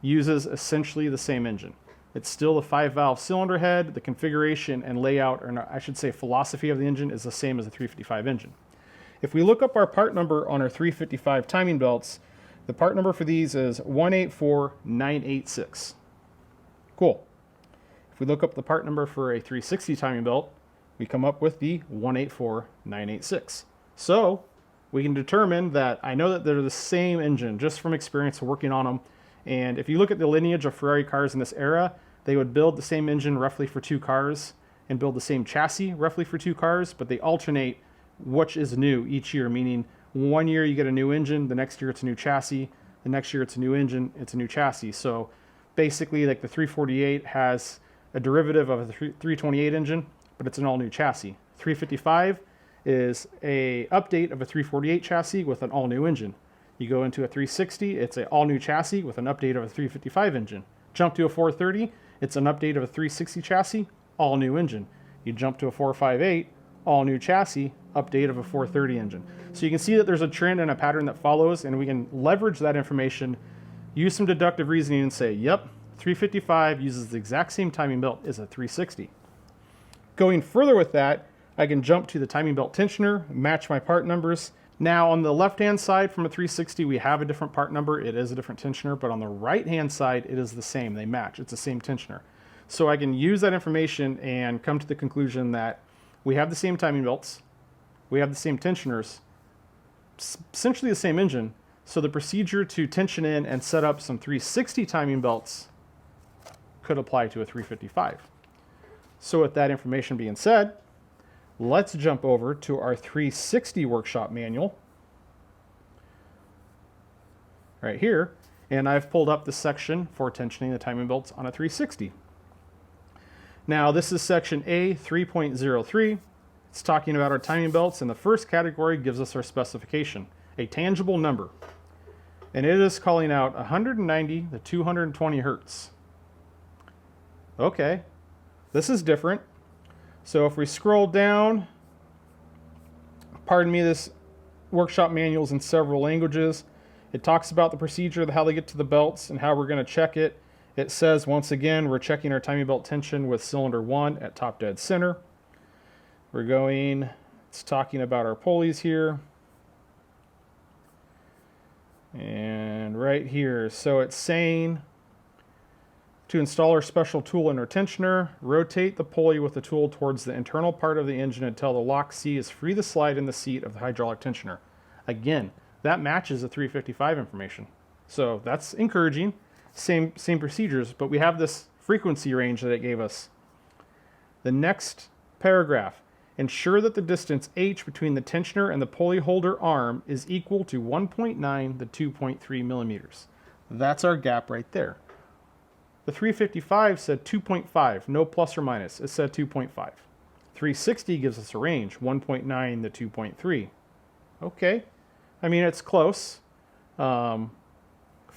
uses essentially the same engine. It's still a 5-valve cylinder head. The configuration and layout, or I should say philosophy of the engine, is the same as the 355 engine. If we look up our part number on our 355 timing belts, the part number for these is 184986. Cool. If we look up the part number for a 360 timing belt, we come up with the 184986. So we can determine that I know that they're the same engine just from experience working on them. And if you look at the lineage of Ferrari cars in this era, they would build the same engine roughly for 2 cars and build the same chassis roughly for 2 cars, but they alternate which is new each year, meaning one year you get a new engine, the next year it's a new chassis, the next year it's a new engine, it's a new chassis. So basically, like the 348 has a derivative of a 328 engine, but it's an all-new chassis. 355 is a update of a 348 chassis with an all-new engine. You go into a 360, it's an all-new chassis with an update of a 355 engine. Jump to a 430, it's an update of a 360 chassis, all-new engine. You jump to a 458, all-new chassis, update of a 430 engine. So you can see that there's a trend and a pattern that follows, and we can leverage that information, use some deductive reasoning, and say, yep, 355 uses the exact same timing belt as a 360. Going further with that, I can jump to the timing belt tensioner, match my part numbers. Now on the left-hand side from a 360, we have a different part number. It is a different tensioner, but on the right-hand side, it is the same. They match. It's the same tensioner. So I can use that information and come to the conclusion that we have the same timing belts, we have the same tensioners, essentially the same engine. So the procedure to tension in and set up some 360 timing belts could apply to a 355. So with that information being said, let's jump over to our 360 workshop manual right here, and I've pulled up the section for tensioning the timing belts on a 360. Now this is section A 3.03. It's talking about our timing belts, and the first category gives us our specification, a tangible number, and it is calling out 190 to 220 hertz. Okay, this is different. So if we scroll down, pardon me, this workshop manual is in several languages. It talks about the procedure, how they get to the belts, and how we're going to check it. It says, once again, we're checking our timing belt tension with cylinder 1 at top dead center. We're going, it's talking about our pulleys here. And right here, so it's saying to install our special tool in our tensioner, rotate the pulley with the tool towards the internal part of the engine until the lock C is free to slide in the seat of the hydraulic tensioner. Again, that matches the 355 information. So that's encouraging. Same procedures, but we have this frequency range that it gave us. The next paragraph, ensure that the distance h between the tensioner and the pulley holder arm is equal to 1.9 to 2.3 millimeters. That's our gap right there. The 355 said 2.5, no plus or minus. It said 2.5. 360 gives us a range, 1.9 to 2.3. Okay, I mean, it's close. Find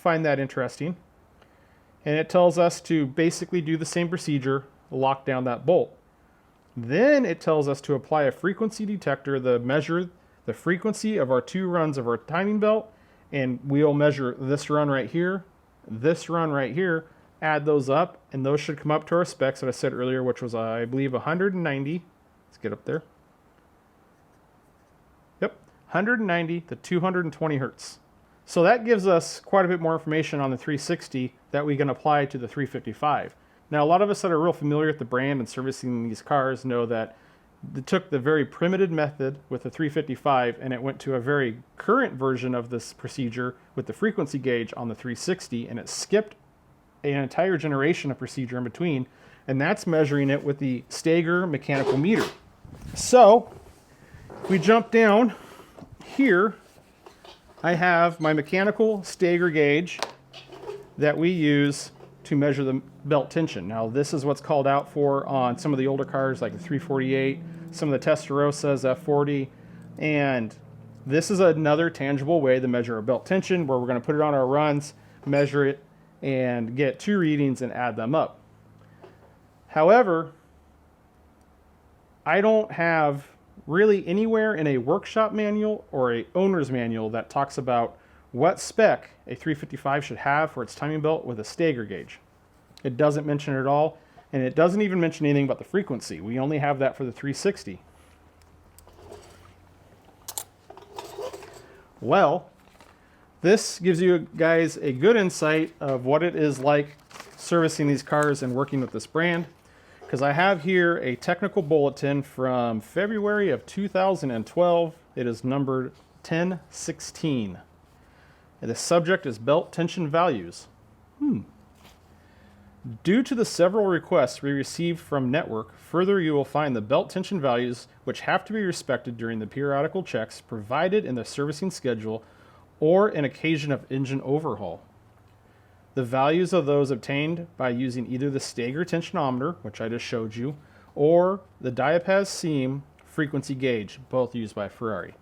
that interesting. And it tells us to basically do the same procedure, lock down that bolt. Then it tells us to apply a frequency detector that measure the frequency of our 2 runs of our timing belt, and we'll measure this run right here, this run right here, add those up, and those should come up to our specs that I said earlier, which was, I believe, 190. Let's get up there. Yep, 190 to 220 hertz. So that gives us quite a bit more information on the 360 that we can apply to the 355. Now, a lot of us that are real familiar with the brand and servicing these cars know that they took the very primitive method with the 355 and it went to a very current version of this procedure with the frequency gauge on the 360, and it skipped an entire generation of procedure in between, and that's measuring it with the Stager mechanical meter. So we jump down here. I have my mechanical Stager gauge that we use to measure the belt tension. Now, this is what's called out for on some of the older cars like the 348, some of the Testarossas, F40, and this is another tangible way to measure a belt tension, where we're going to put it on our runs, measure it, and get 2 readings and add them up. However, I don't have really anywhere in a workshop manual or a owner's manual that talks about what spec a 355 should have for its timing belt with a Stager gauge. It doesn't mention it at all, and it doesn't even mention anything about the frequency. We only have that for the 360. Well, this gives you guys a good insight of what it is like servicing these cars and working with this brand, because I have here a technical bulletin from February of 2012. It is numbered 1016. The subject is belt tension values. Due to the several requests we received from Network, further you will find the belt tension values which have to be respected during the periodical checks provided in the servicing schedule or an occasion of engine overhaul. The values of those obtained by using either the Stager tensionometer, which I just showed you, or the diapaz seam frequency gauge, both used by Ferrari.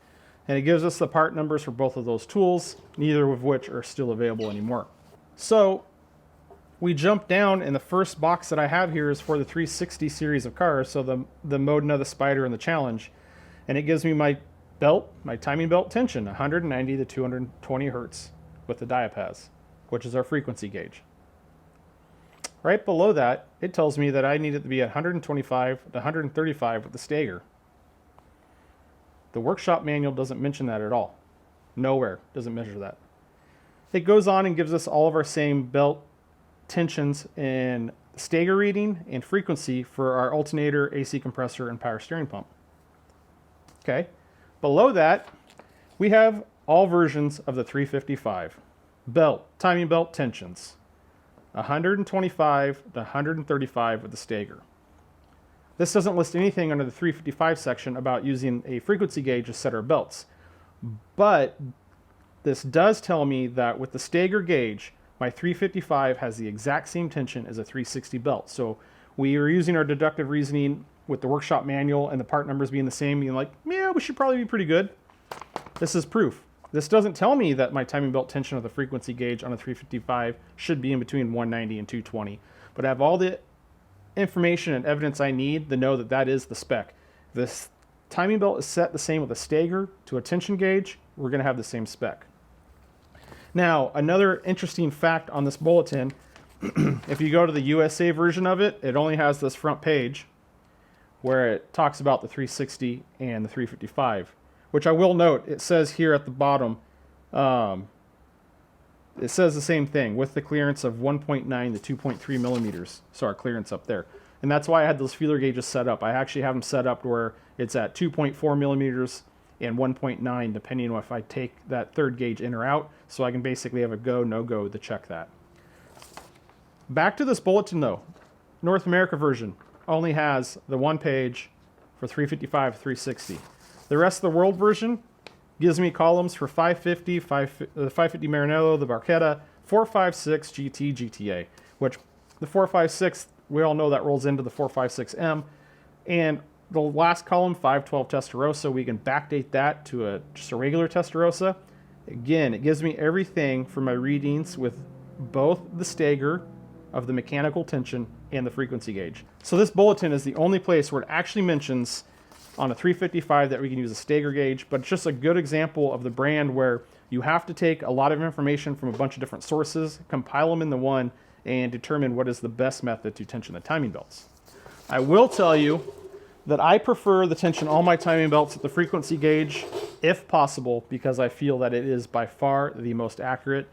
And it gives us the part numbers for both of those tools, neither of which are still available anymore. So we jump down, and the first box that I have here is for the 360 series of cars, so the Modena, the Spider, and the Challenge. And it gives me my belt, my timing belt tension, 190 to 220 hertz with the diapaz, which is our frequency gauge. Right below that, it tells me that I need it to be 125 to 135 with the Stager. The workshop manual doesn't mention that at all. Nowhere doesn't measure that. It goes on and gives us all of our same belt tensions in Stager reading and frequency for our alternator, AC compressor, and power steering pump. Okay. Below that, we have all versions of the 355. Belt, timing belt tensions, 125 to 135 with the Stager. This doesn't list anything under the 355 section about using a frequency gauge to set our belts. But this does tell me that with the Stager gauge, my 355 has the exact same tension as a 360 belt. So we are using our deductive reasoning with the workshop manual and the part numbers being the same, being like, yeah, we should probably be pretty good. This is proof. This doesn't tell me that my timing belt tension of the frequency gauge on a 355 should be in between 190 and 220. But I have all the information and evidence I need to know that that is the spec. This timing belt is set the same with a Stager to a tension gauge. We're going to have the same spec. Now, another interesting fact on this bulletin, if you go to the USA version of it, it only has this front page where it talks about the 360 and the 355, which I will note, it says here at the bottom, it says the same thing with the clearance of 1.9 to 2.3 millimeters. So our clearance up there. And that's why I had those feeler gauges set up. I actually have them set up where it's at 2.4 millimeters and 1.9, depending on if I take that third gauge in or out. So I can basically have a go, no go to check that. Back to this bulletin though. North America version only has the one page for 355, 360. The rest of the world version gives me columns for 550, 550 Maranello, the Barchetta, 456 GT, GTA, which the 456, we all know that rolls into the 456M. And the last column, 512 Testarossa, we can backdate that to just a regular Testarossa. Again, it gives me everything for my readings with both the Stager of the mechanical tension and the frequency gauge. So this bulletin is the only place where it actually mentions on a 355 that we can use a Stager gauge, but it's just a good example of the brand where you have to take a lot of information from a bunch of different sources, compile them into one, and determine what is the best method to tension the timing belts. I will tell you that I prefer the tension all my timing belts at the frequency gauge, if possible, because I feel that it is by far the most accurate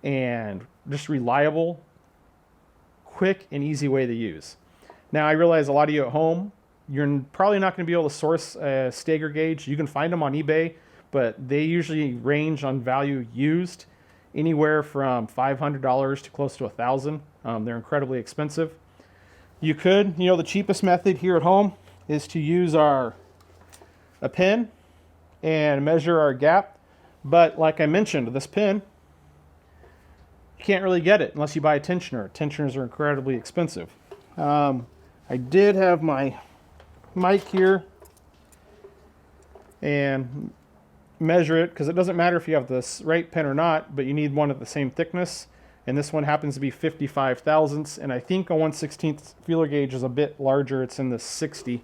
and just reliable, quick and easy way to use. Now I realize a lot of you at home, you're probably not going to be able to source a Stager gauge. You can find them on eBay, but they usually range on value used anywhere from $500 to close to $1,000. They're incredibly expensive. You could, the cheapest method here at home is to use a pin and measure our gap. But like I mentioned, this pin, you can't really get it unless you buy a tensioner. Tensioners are incredibly expensive. I did have my mic here and measure it, because it doesn't matter if you have this right pin or not, but you need one at the same thickness. And this one happens to be 55 thousandths, and I think a 1/16 feeler gauge is a bit larger. It's in the 60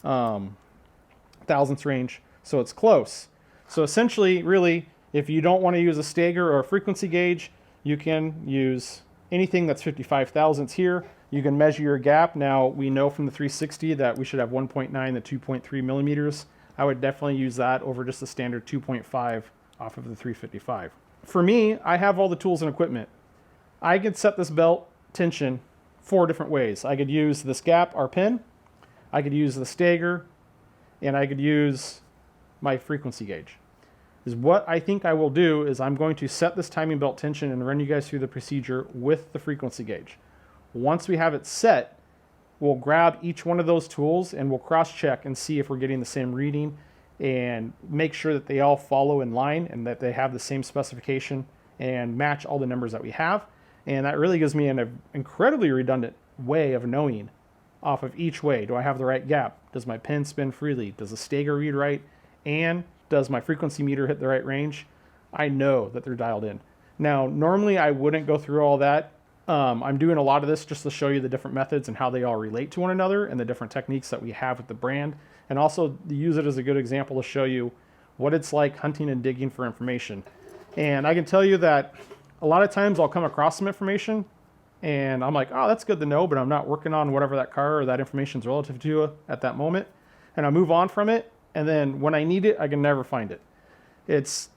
thousandths range, so it's close. So essentially, really, if you don't want to use a Stager or a frequency gauge, you can use anything that's 55 thousandths here. You can measure your gap. Now, we know from the 360 that we should have 1.9 to 2.3 millimeters. I would definitely use that over just the standard 2.5 off of the 355. For me, I have all the tools and equipment. I could set this belt tension 4 different ways. I could use this gap, our pin, I could use the Stager, and I could use my frequency gauge. What I think I will do is I'm going to set this timing belt tension and run you guys through the procedure with the frequency gauge. Once we have it set, we'll grab each one of those tools and we'll cross-check and see if we're getting the same reading and make sure that they all follow in line and that they have the same specification and match all the numbers that we have. And that really gives me an incredibly redundant way of knowing off of each way. Do I have the right gap? Does my pen spin freely? Does the Stager read right? And does my frequency meter hit the right range? I know that they're dialed in. Now, normally I wouldn't go through all that. I'm doing a lot of this just to show you the different methods and how they all relate to one another and the different techniques that we have with the brand. And also use it as a good example to show you what it's like hunting and digging for information. And I can tell you that a lot of times I'll come across some information and I'm like, oh, that's good to know, but I'm not working on whatever that car or that information is relative to at that moment. And I move on from it. And then when I need it, I can never find it. It's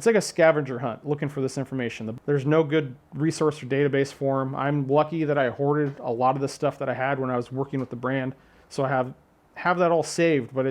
like a scavenger hunt looking for this information. There's no good resource or database for them. I'm lucky that I hoarded a lot of the stuff that I had when I was working with the brand. So I have that all saved, but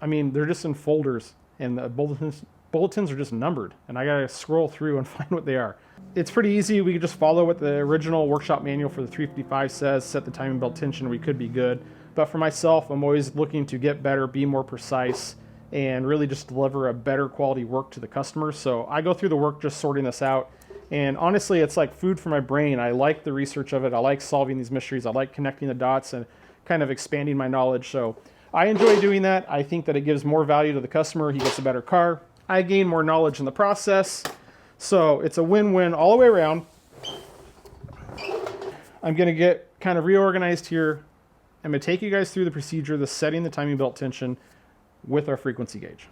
they're just in folders and the bulletins are just numbered and I gotta scroll through and find what they are. It's pretty easy. We can just follow what the original workshop manual for the 355 says, set the timing belt tension, we could be good. But for myself, I'm always looking to get better, be more precise, and really just deliver a better quality work to the customer. So I go through the work just sorting this out. And honestly, it's like food for my brain. I like the research of it. I like solving these mysteries. I like connecting the dots and kind of expanding my knowledge. So I enjoy doing that. I think that it gives more value to the customer. He gets a better car. I gain more knowledge in the process. So it's a win-win all the way around. I'm going to get kind of reorganized here. I'm going to take you guys through the procedure, the setting the timing belt tension with our frequency gauge.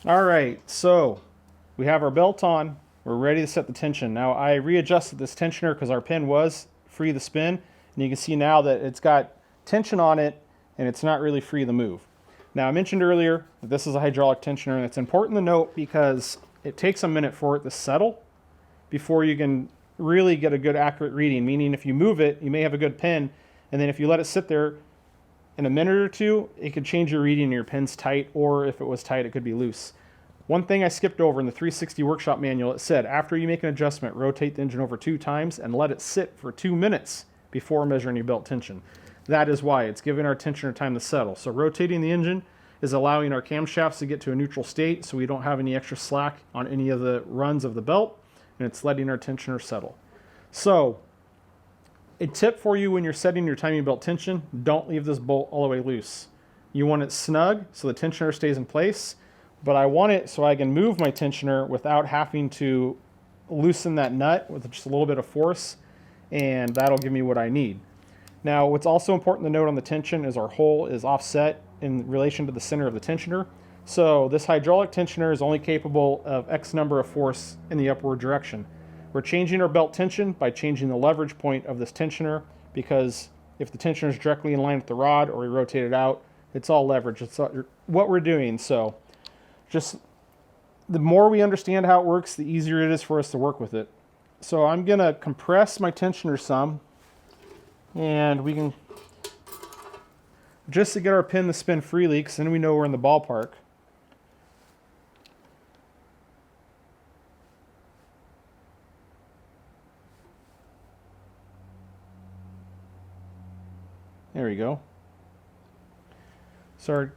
All right, so we have our belt on. We're ready to set the tension. Now I readjusted this tensioner because our pin was free to spin. And you can see now that it's got tension on it and it's not really free to move. Now I mentioned earlier that this is a hydraulic tensioner, and it's important to note because it takes a minute for it to settle before you can really get a good accurate reading. Meaning if you move it, you may have a good pin, and then if you let it sit there in a minute or two, it could change your reading and your pin's tight, or if it was tight, it could be loose. One thing I skipped over in the 360 workshop manual, it said after you make an adjustment, rotate the engine over 2 times and let it sit for 2 minutes before measuring your belt tension. That is why it's giving our tensioner time to settle. So rotating the engine is allowing our camshafts to get to a neutral state so we don't have any extra slack on any of the runs of the belt, and it's letting our tensioner settle. So a tip for you when you're setting your timing belt tension, don't leave this bolt all the way loose. You want it snug so the tensioner stays in place, but I want it so I can move my tensioner without having to loosen that nut with just a little bit of force, and that'll give me what I need. Now, what's also important to note on the tension is our hole is offset in relation to the center of the tensioner. So this hydraulic tensioner is only capable of X number of force in the upward direction. We're changing our belt tension by changing the leverage point of this tensioner, because if the tensioner is directly in line with the rod or we rotate it out, it's all leverage. It's all, what we're doing. So just the more we understand how it works, the easier it is for us to work with it. So I'm going to compress my tensioner some, and we can, just to get our pin to spin freely, because then we know we're in the ballpark. There we go. So our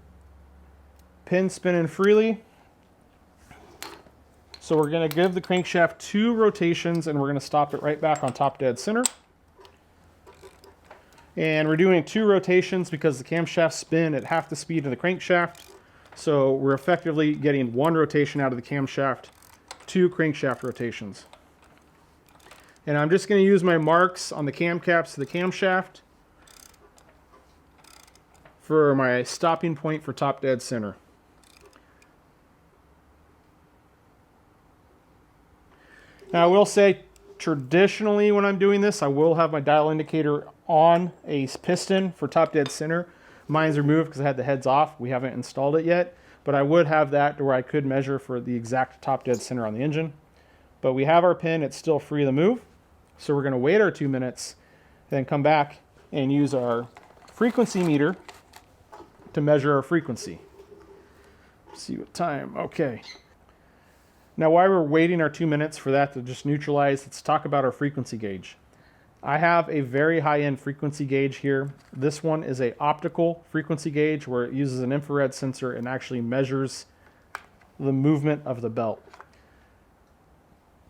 pin's spinning freely. So we're going to give the crankshaft 2 rotations, and we're going to stop it right back on top dead center. And we're doing 2 rotations because the camshafts spin at half the speed of the crankshaft. So we're effectively getting 1 rotation out of the camshaft, 2 crankshaft rotations. And I'm just going to use my marks on the cam caps of the camshaft for my stopping point for top dead center. Now I will say, traditionally when I'm doing this, I will have my dial indicator on a piston for top dead center. Mine's removed because I had the heads off. We haven't installed it yet, but I would have that to where I could measure for the exact top dead center on the engine. But we have our pin, it's still free to move. So we're going to wait our 2 minutes, then come back and use our frequency meter to measure our frequency. Let's see what time, okay. Now while we're waiting our 2 minutes for that to just neutralize, let's talk about our frequency gauge. I have a very high-end frequency gauge here. This one is an optical frequency gauge where it uses an infrared sensor and actually measures the movement of the belt.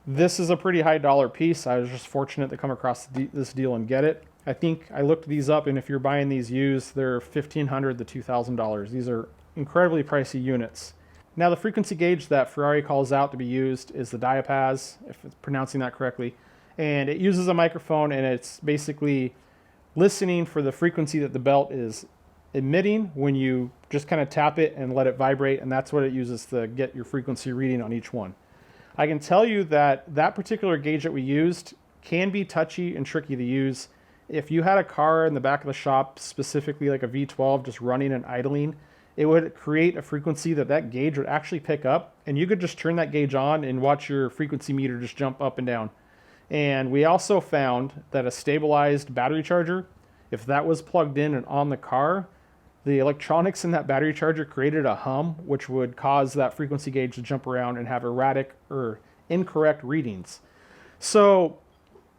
This is a pretty high dollar piece. I was just fortunate to come across this deal and get it. I think I looked these up, and if you're buying these used, they're $1,500 to $2,000. These are incredibly pricey units. Now the frequency gauge that Ferrari calls out to be used is the diapaz, if it's pronouncing that correctly. And it uses a microphone, and it's basically listening for the frequency that the belt is emitting when you just kind of tap it and let it vibrate, and that's what it uses to get your frequency reading on each one. I can tell you that that particular gauge that we used can be touchy and tricky to use. If you had a car in the back of the shop, specifically like a V12, just running and idling, it would create a frequency that gauge would actually pick up, and you could just turn that gauge on and watch your frequency meter just jump up and down. And we also found that a stabilized battery charger, if that was plugged in and on the car, the electronics in that battery charger created a hum, which would cause that frequency gauge to jump around and have erratic or incorrect readings. So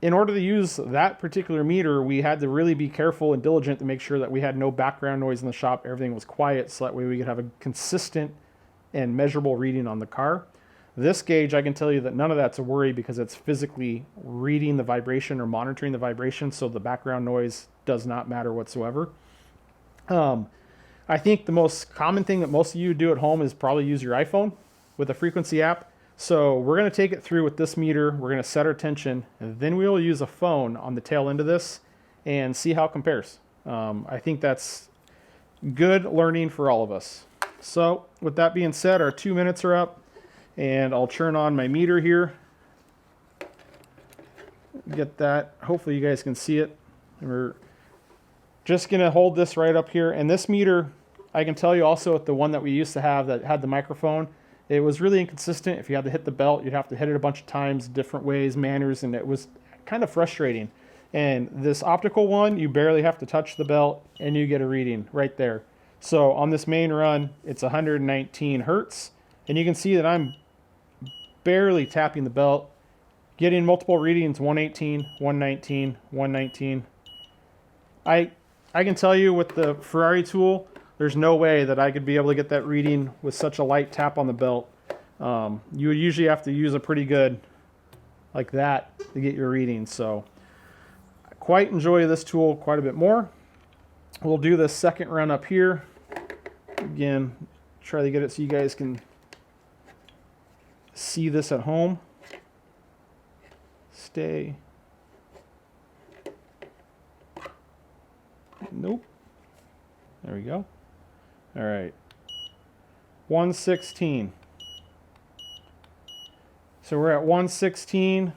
in order to use that particular meter, we had to really be careful and diligent to make sure that we had no background noise in the shop, everything was quiet, so that way we could have a consistent and measurable reading on the car. This gauge, I can tell you that none of that's a worry because it's physically reading the vibration or monitoring the vibration, so the background noise does not matter whatsoever. I think the most common thing that most of you do at home is probably use your iPhone with a frequency app. So we're going to take it through with this meter, we're going to set our tension, and then we will use a phone on the tail end of this and see how it compares. I think that's good learning for all of us. So with that being said, our 2 minutes are up, and I'll turn on my meter here. Get that. Hopefully you guys can see it. And we're just going to hold this right up here. And this meter, I can tell you also with the one that we used to have that had the microphone, it was really inconsistent. If you had to hit the belt, you'd have to hit it a bunch of times, different ways, manners, and it was kind of frustrating. And this optical one, you barely have to touch the belt and you get a reading right there. So on this main run, it's 119 hertz, and you can see that I'm barely tapping the belt, getting multiple readings, 118, 119, 119. I can tell you with the Ferrari tool, there's no way that I could be able to get that reading with such a light tap on the belt. You would usually have to use a pretty good, like that, to get your reading. So I quite enjoy this tool quite a bit more. We'll do the second run up here. Again, try to get it so you guys can see this at home. Stay. Nope. There we go. All right. 116. So we're at 116,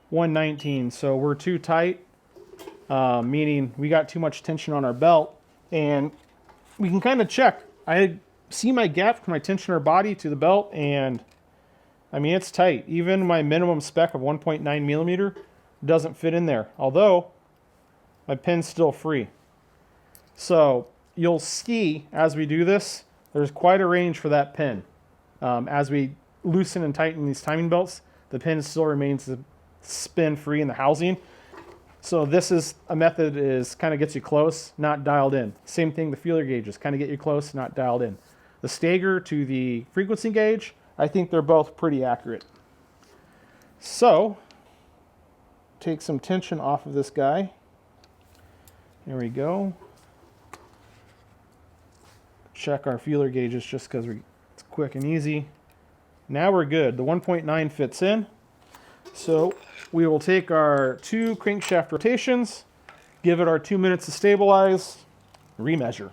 119. So we're too tight, meaning we got too much tension on our belt. And we can kind of check. I see my gap from my tension in our body to the belt, and I mean, it's tight. Even my minimum spec of 1.9 millimeter doesn't fit in there, although my pin's still free. So you'll see as we do this, there's quite a range for that pin. As we loosen and tighten these timing belts, the pin still remains spin free in the housing. So this is a method is kind of gets you close, not dialed in. Same thing, the feeler gauges kind of get you close, not dialed in. The Stager to the frequency gauge, I think they're both pretty accurate. So take some tension off of this guy. There we go. Check our feeler gauges just because it's quick and easy. Now we're good. The 1.9 fits in. So we will take our 2 crankshaft rotations, give it our 2 minutes to stabilize, remeasure.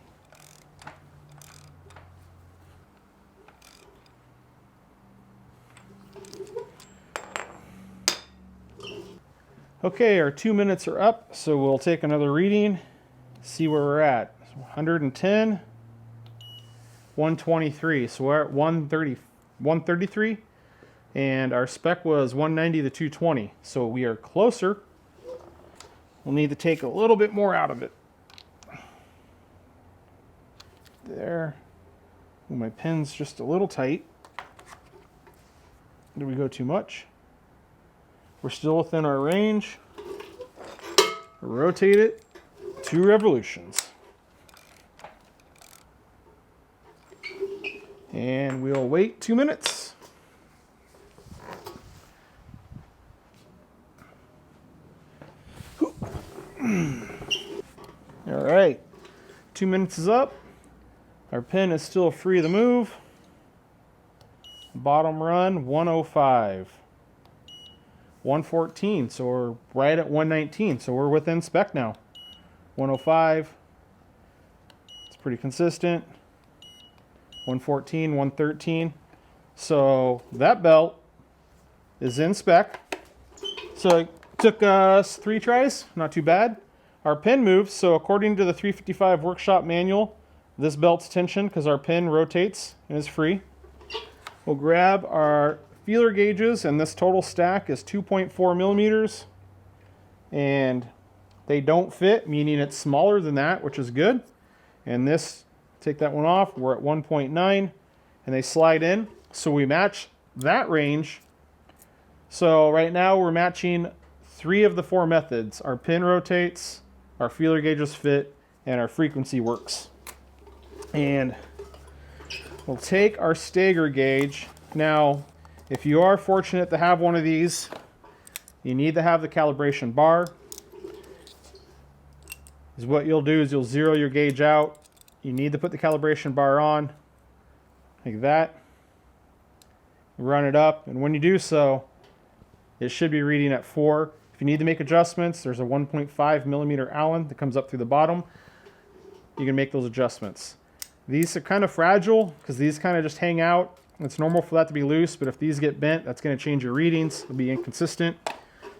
Okay, our 2 minutes are up, so we'll take another reading, see where we're at. 110, 123, so we're at 133, and our spec was 190 to 220, so we are closer. We'll need to take a little bit more out of it. There. Ooh, my pin's just a little tight. Did we go too much? We're still within our range. Rotate it 2 revolutions. And we'll wait 2 minutes. All right, 2 minutes is up. Our pin is still free to move. Bottom run, 105. 114, so we're right at 119, so we're within spec now. 105, it's pretty consistent. 114, 113. So that belt is in spec. So it took us 3 tries, not too bad. Our pin moves, so according to the 355 workshop manual, this belt's tension because our pin rotates and is free. We'll grab our feeler gauges, and this total stack is 2.4 millimeters, and they don't fit, meaning it's smaller than that, which is good. And this, take that one off, we're at 1.9, and they slide in, so we match that range. So right now we're matching 3 of the 4 methods. Our pin rotates, our feeler gauges fit, and our frequency works. And we'll take our Stager gauge. Now, if you are fortunate to have one of these, you need to have the calibration bar. Is what you'll do is you'll zero your gauge out. You need to put the calibration bar on, like that. Run it up, and when you do so, it should be reading at 4. If you need to make adjustments, there's a 1.5 millimeter Allen that comes up through the bottom. You can make those adjustments. These are kind of fragile because these kind of just hang out. It's normal for that to be loose, but if these get bent, that's going to change your readings. It'll be inconsistent.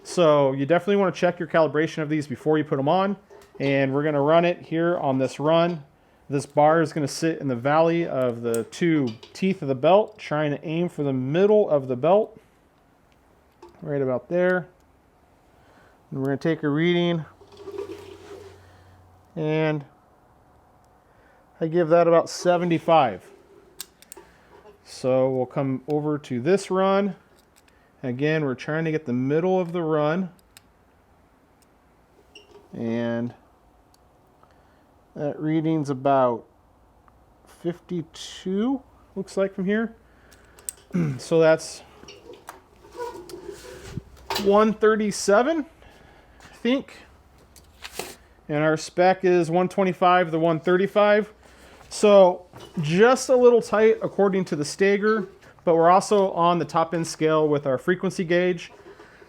So you definitely want to check your calibration of these before you put them on. And we're going to run it here on this run. This bar is going to sit in the valley of the 2 teeth of the belt, trying to aim for the middle of the belt. Right about there. And we're going to take a reading. And I give that about 75. So we'll come over to this run. Again, we're trying to get the middle of the run. And that reading's about 52, looks like from here. So that's 137, I think. And our spec is 125 to 135. So just a little tight according to the Stager, but we're also on the top end scale with our frequency gauge.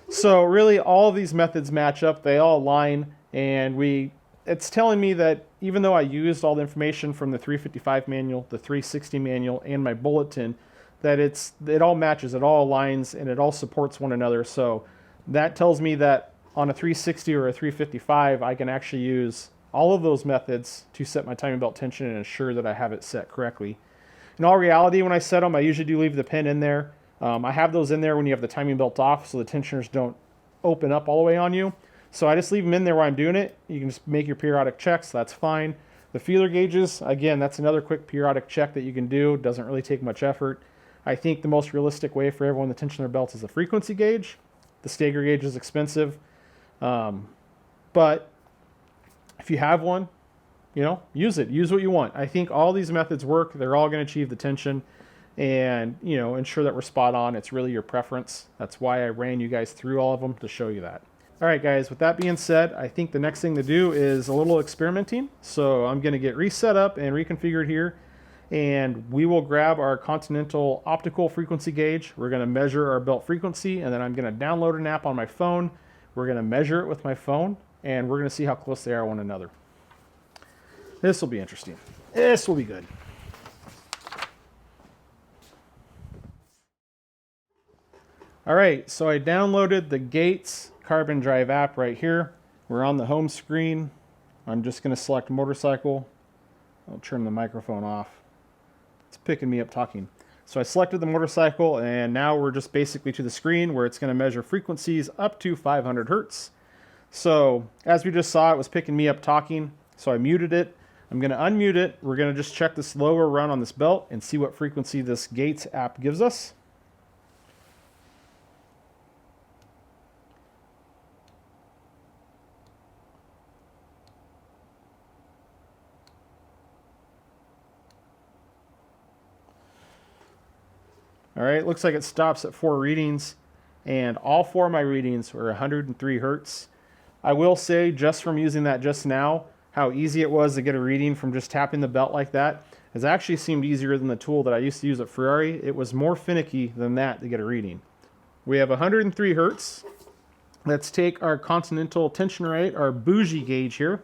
So really all of these methods match up, they all align, and it's telling me that even though I used all the information from the 355 manual, the 360 manual, and my bulletin, that it all matches, it all aligns, and it all supports one another. So that tells me that on a 360 or a 355, I can actually use all of those methods to set my timing belt tension and ensure that I have it set correctly. In all reality, when I set them, I usually do leave the pin in there. I have those in there when you have the timing belt off so the tensioners don't open up all the way on you. So I just leave them in there while I'm doing it. You can just make your periodic checks, that's fine. The feeler gauges, again, that's another quick periodic check that you can do. It doesn't really take much effort. I think the most realistic way for everyone to tension their belts is the frequency gauge. The Stager gauge is expensive. But if you have one, use it. Use what you want. I think all these methods work. They're all going to achieve the tension and, ensure that we're spot on. It's really your preference. That's why I ran you guys through all of them to show you that. All right, guys, with that being said, I think the next thing to do is a little experimenting. So I'm going to get reset up and reconfigured here, and we will grab our Continental optical frequency gauge. We're going to measure our belt frequency, and then I'm going to download an app on my phone. We're going to measure it with my phone, and we're going to see how close they are to one another. This will be interesting. This will be good. All right, so I downloaded the Gates Carbon Drive app right here. We're on the home screen. I'm just going to select motorcycle. I'll turn the microphone off. It's picking me up talking. So I selected the motorcycle, and now we're just basically to the screen where it's going to measure frequencies up to 500 hertz. So as we just saw, it was picking me up talking, so I muted it. I'm going to unmute it. We're going to just check this lower run on this belt and see what frequency this Gates app gives us. All right, looks like it stops at 4 readings, and all 4 of my readings were 103 hertz. I will say, just from using that just now, how easy it was to get a reading from just tapping the belt like that. It actually seemed easier than the tool that I used to use at Ferrari. It was more finicky than that to get a reading. We have 103 hertz. Let's take our Continental tension rate, our bougie gauge here,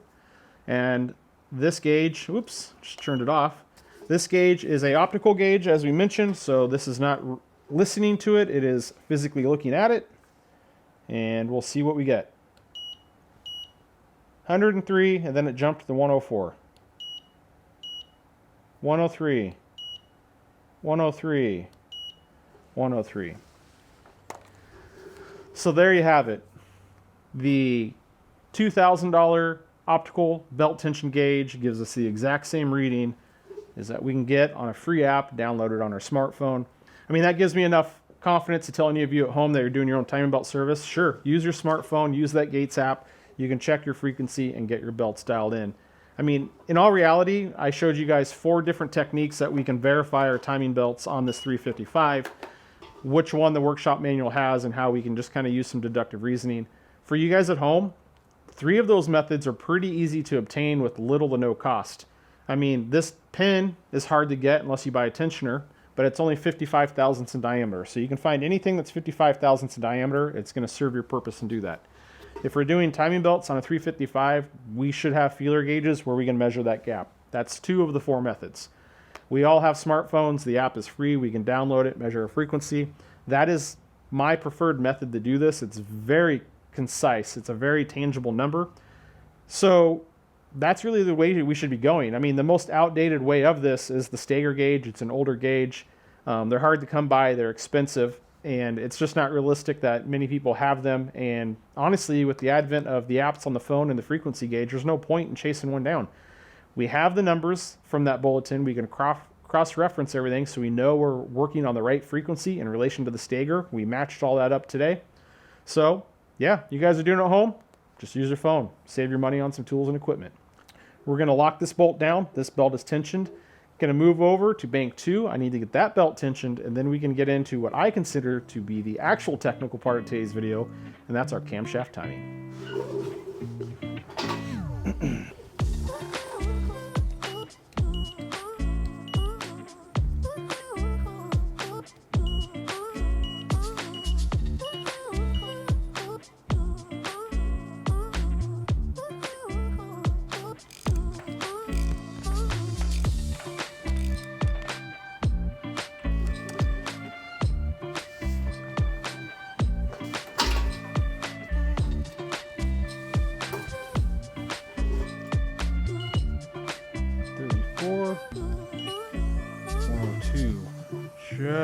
and this gauge, whoops, just turned it off. This gauge is an optical gauge, as we mentioned, so this is not listening to it, it is physically looking at it, and we'll see what we get. 103, and then it jumped to 104. 103. 103. 103. So there you have it. The $2,000 optical belt tension gauge gives us the exact same reading as that we can get on a free app downloaded on our smartphone. I mean, that gives me enough confidence to tell any of you at home that you're doing your own timing belt service. Sure, use your smartphone, use that Gates app. You can check your frequency and get your belts dialed in. I mean, in all reality, I showed you guys 4 different techniques that we can verify our timing belts on this 355, which one the workshop manual has, and how we can just kind of use some deductive reasoning. For you guys at home, 3 of those methods are pretty easy to obtain with little to no cost. I mean, this pin is hard to get unless you buy a tensioner, but it's only 55 thousandths in diameter. So you can find anything that's 55 thousandths in diameter, it's going to serve your purpose and do that. If we're doing timing belts on a 355, we should have feeler gauges where we can measure that gap. That's 2 of the 4 methods. We all have smartphones. The app is free. We can download it, measure a frequency. That is my preferred method to do this. It's very concise. It's a very tangible number. So that's really the way we should be going. I mean, the most outdated way of this is the Stager gauge. It's an older gauge. They're hard to come by. They're expensive. And it's just not realistic that many people have them. And honestly, with the advent of the apps on the phone and the frequency gauge, there's no point in chasing one down. We have the numbers from that bulletin. We can cross-reference everything so we know we're working on the right frequency in relation to the Stager. We matched all that up today. So, yeah, you guys are doing it at home. Just use your phone. Save your money on some tools and equipment. We're going to lock this bolt down. This belt is tensioned. Going to move over to bank 2. I need to get that belt tensioned, and then we can get into what I consider to be the actual technical part of today's video, and that's our camshaft timing.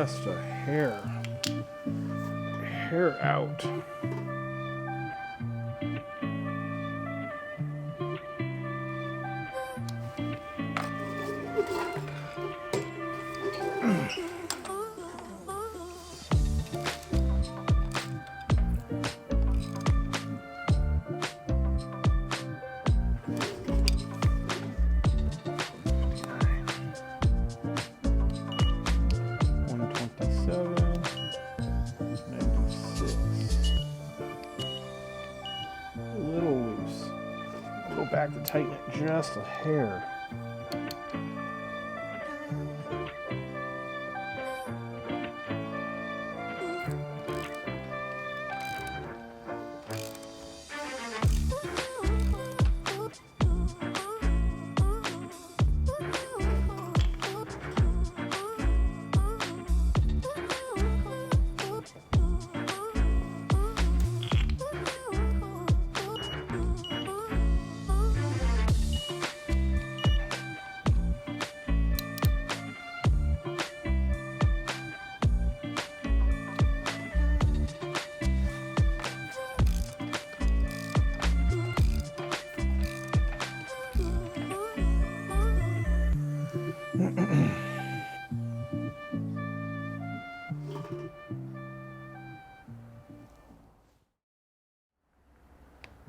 just a hair out. Back to tighten it just a hair.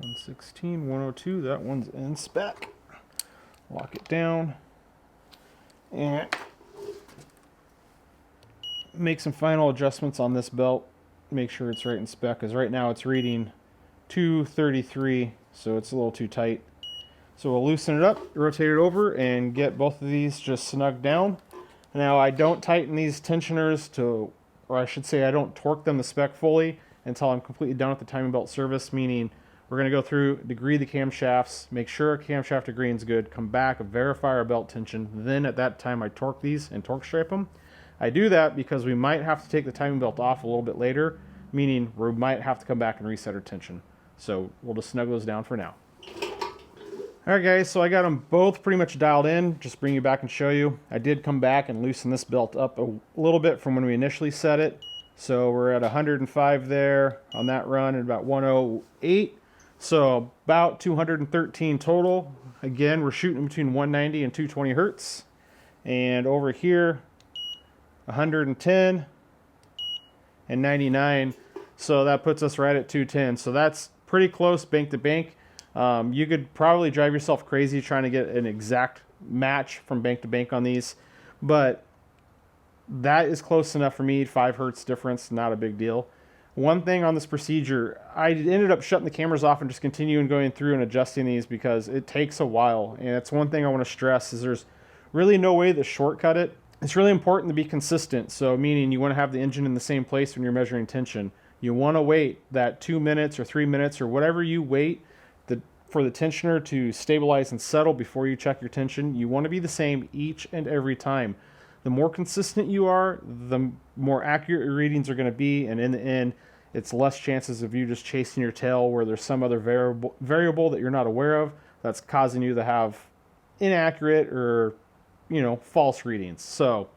$116, $102, that one's in spec. Lock it down and make some final adjustments on this belt. Make sure it's right in spec, because right now it's reading 233, so it's a little too tight. So we'll loosen it up, rotate it over, and get both of these just snugged down. Now I don't tighten these tensioners to, or I should say I don't torque them to spec fully until I'm completely done with the timing belt service, meaning we're going to go through, degree the camshafts, make sure our camshaft degree is good, come back, verify our belt tension, then at that time I torque these and torque stripe them. I do that because we might have to take the timing belt off a little bit later, meaning we might have to come back and reset our tension. So we'll just snug those down for now. Alright guys, so I got them both pretty much dialed in. Just bring you back and show you. I did come back and loosen this belt up a little bit from when we initially set it. So we're at 105 there on that run and about 108. So about 213 total. Again, we're shooting between 190 and 220 hertz. And over here, 110 and 99. So that puts us right at 210. So that's pretty close bank to bank. You could probably drive yourself crazy trying to get an exact match from bank to bank on these, but that is close enough for me. 5 hertz difference, not a big deal. One thing on this procedure, I ended up shutting the cameras off and just continuing going through and adjusting these because it takes a while. And it's one thing I want to stress is there's really no way to shortcut it. It's really important to be consistent. So meaning you want to have the engine in the same place when you're measuring tension. You want to wait that 2 minutes or 3 minutes or whatever you wait for the tensioner to stabilize and settle before you check your tension. You want to be the same each and every time. The more consistent you are, the more accurate your readings are going to be, and in the end, it's less chances of you just chasing your tail where there's some other variable that you're not aware of that's causing you to have inaccurate or, false readings. So,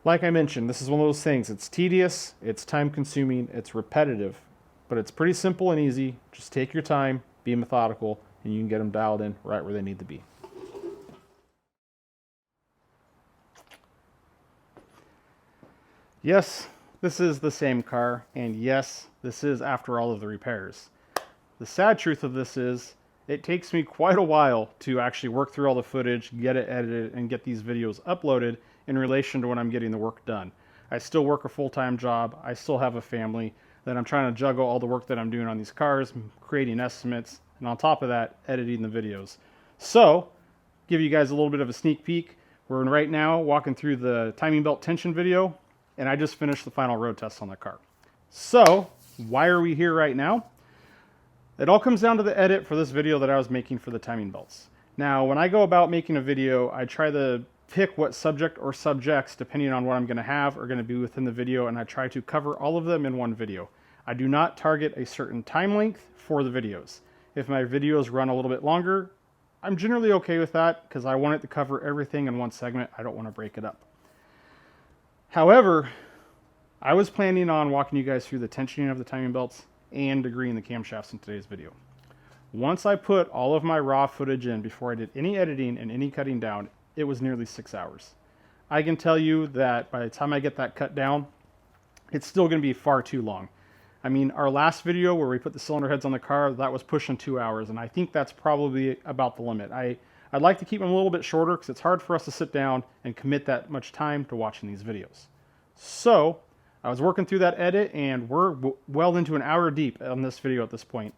like I mentioned, this is one of those things. It's tedious, it's time-consuming, it's repetitive, but it's pretty simple and easy. Just take your time, be methodical, and you can get them dialed in right where they need to be. Yes, this is the same car, and yes, this is after all of the repairs. The sad truth of this is, it takes me quite a while to actually work through all the footage, get it edited, and get these videos uploaded in relation to when I'm getting the work done. I still work a full-time job, I still have a family, that I'm trying to juggle all the work that I'm doing on these cars, creating estimates, and on top of that, editing the videos. So, give you guys a little bit of a sneak peek. We're right now walking through the timing belt tension video, and I just finished the final road test on the car. So, why are we here right now? It all comes down to the edit for this video that I was making for the timing belts. Now, when I go about making a video, I try to pick what subject or subjects, depending on what I'm going to have, are going to be within the video, and I try to cover all of them in one video. I do not target a certain time length for the videos. If my videos run a little bit longer, I'm generally okay with that because I want it to cover everything in one segment. I don't want to break it up. However, I was planning on walking you guys through the tensioning of the timing belts and degreeing the camshafts in today's video. Once I put all of my raw footage in before I did any editing and any cutting down, it was nearly 6 hours. I can tell you that by the time I get that cut down, it's still going to be far too long. I mean, our last video where we put the cylinder heads on the car, that was pushing 2 hours, and I think that's probably about the limit. I'd like to keep them a little bit shorter because it's hard for us to sit down and commit that much time to watching these videos. So I was working through that edit, and we're well into an hour deep on this video at this point.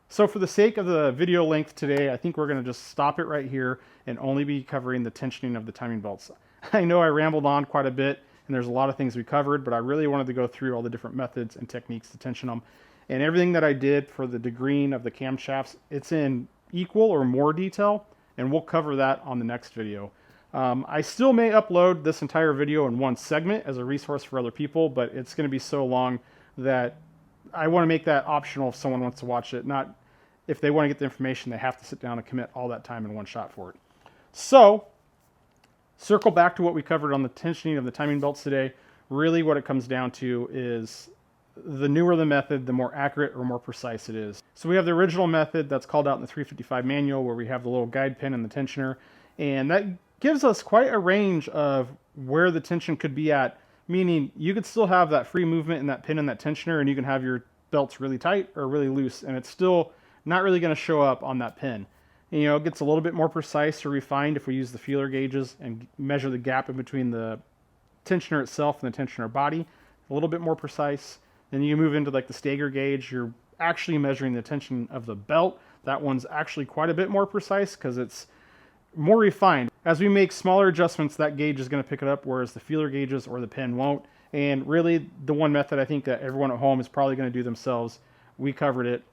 So for the sake of the video length today, I think we're going to just stop it right here and only be covering the tensioning of the timing belts. I know I rambled on quite a bit, and there's a lot of things we covered, but I really wanted to go through all the different methods and techniques to tension them. And everything that I did for the degreeing of the camshafts, it's in equal or more detail, and we'll cover that on the next video. I still may upload this entire video in one segment as a resource for other people, but it's going to be so long that I want to make that optional if someone wants to watch it. Not if they want to get the information, they have to sit down and commit all that time in one shot for it. So, circle back to what we covered on the tensioning of the timing belts today. Really what it comes down to is the newer the method, the more accurate or more precise it is. So we have the original method that's called out in the 355 manual where we have the little guide pin and the tensioner, and that gives us quite a range of where the tension could be at, meaning you could still have that free movement in that pin and that tensioner, and you can have your belts really tight or really loose, and it's still not really going to show up on that pin. And, you know, it gets a little bit more precise or refined if we use the feeler gauges and measure the gap in between the tensioner itself and the tensioner body. A little bit more precise. Then you move into like the Stager gauge. You're actually measuring the tension of the belt. That one's actually quite a bit more precise because it's more refined. As we make smaller adjustments, that gauge is going to pick it up, whereas the feeler gauges or the pin won't. And really, the one method I think that everyone at home is probably going to do themselves, we covered it,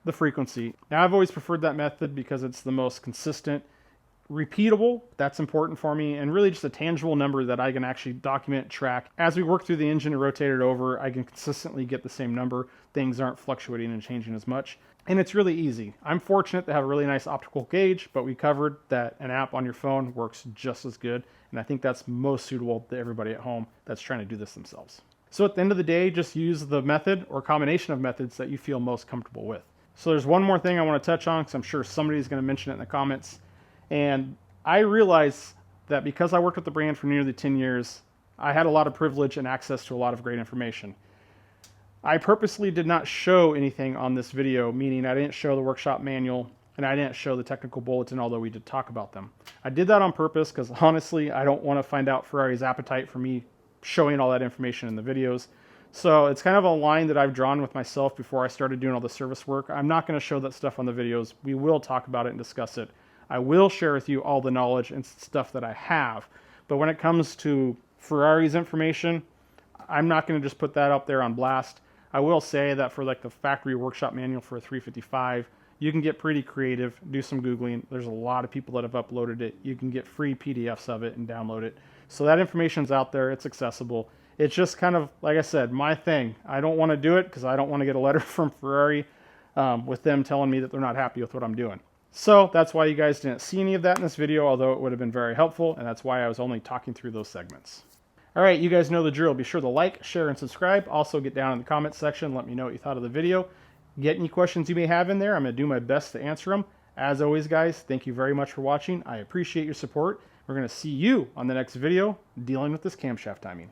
the frequency. Now, I've always preferred that method because it's the most consistent, repeatable. That's important for me, and really just a tangible number that I can actually document, track. As we work through the engine and rotate it over, I can consistently get the same number. Things aren't fluctuating and changing as much, and it's really easy. I'm fortunate to have a really nice optical gauge, but we covered that an app on your phone works just as good, and I think that's most suitable to everybody at home that's trying to do this themselves. So at the end of the day, just use the method or combination of methods that you feel most comfortable with. So there's one more thing I want to touch on because I'm sure somebody's going to mention it in the comments. And I realized that because I worked with the brand for nearly 10 years, I had a lot of privilege and access to a lot of great information. I purposely did not show anything on this video, meaning I didn't show the workshop manual and I didn't show the technical bulletin, although we did talk about them. I did that on purpose because honestly, I don't want to find out Ferrari's appetite for me showing all that information in the videos. So it's kind of a line that I've drawn with myself before I started doing all the service work. I'm not going to show that stuff on the videos. We will talk about it and discuss it. I will share with you all the knowledge and stuff that I have. But when it comes to Ferrari's information, I'm not going to just put that up there on blast. I will say that for like the factory workshop manual for a 355, you can get pretty creative, do some Googling. There's a lot of people that have uploaded it. You can get free PDFs of it and download it. So that information's out there. It's accessible. It's just kind of, like I said, my thing. I don't want to do it because I don't want to get a letter from Ferrari with them telling me that they're not happy with what I'm doing. So that's why you guys didn't see any of that in this video, although it would have been very helpful, and that's why I was only talking through those segments. All right, you guys know the drill. Be sure to like, share, and subscribe. Also, get down in the comments section. Let me know what you thought of the video. Get any questions you may have in there. I'm going to do my best to answer them. As always, guys, thank you very much for watching. I appreciate your support. We're going to see you on the next video dealing with this camshaft timing.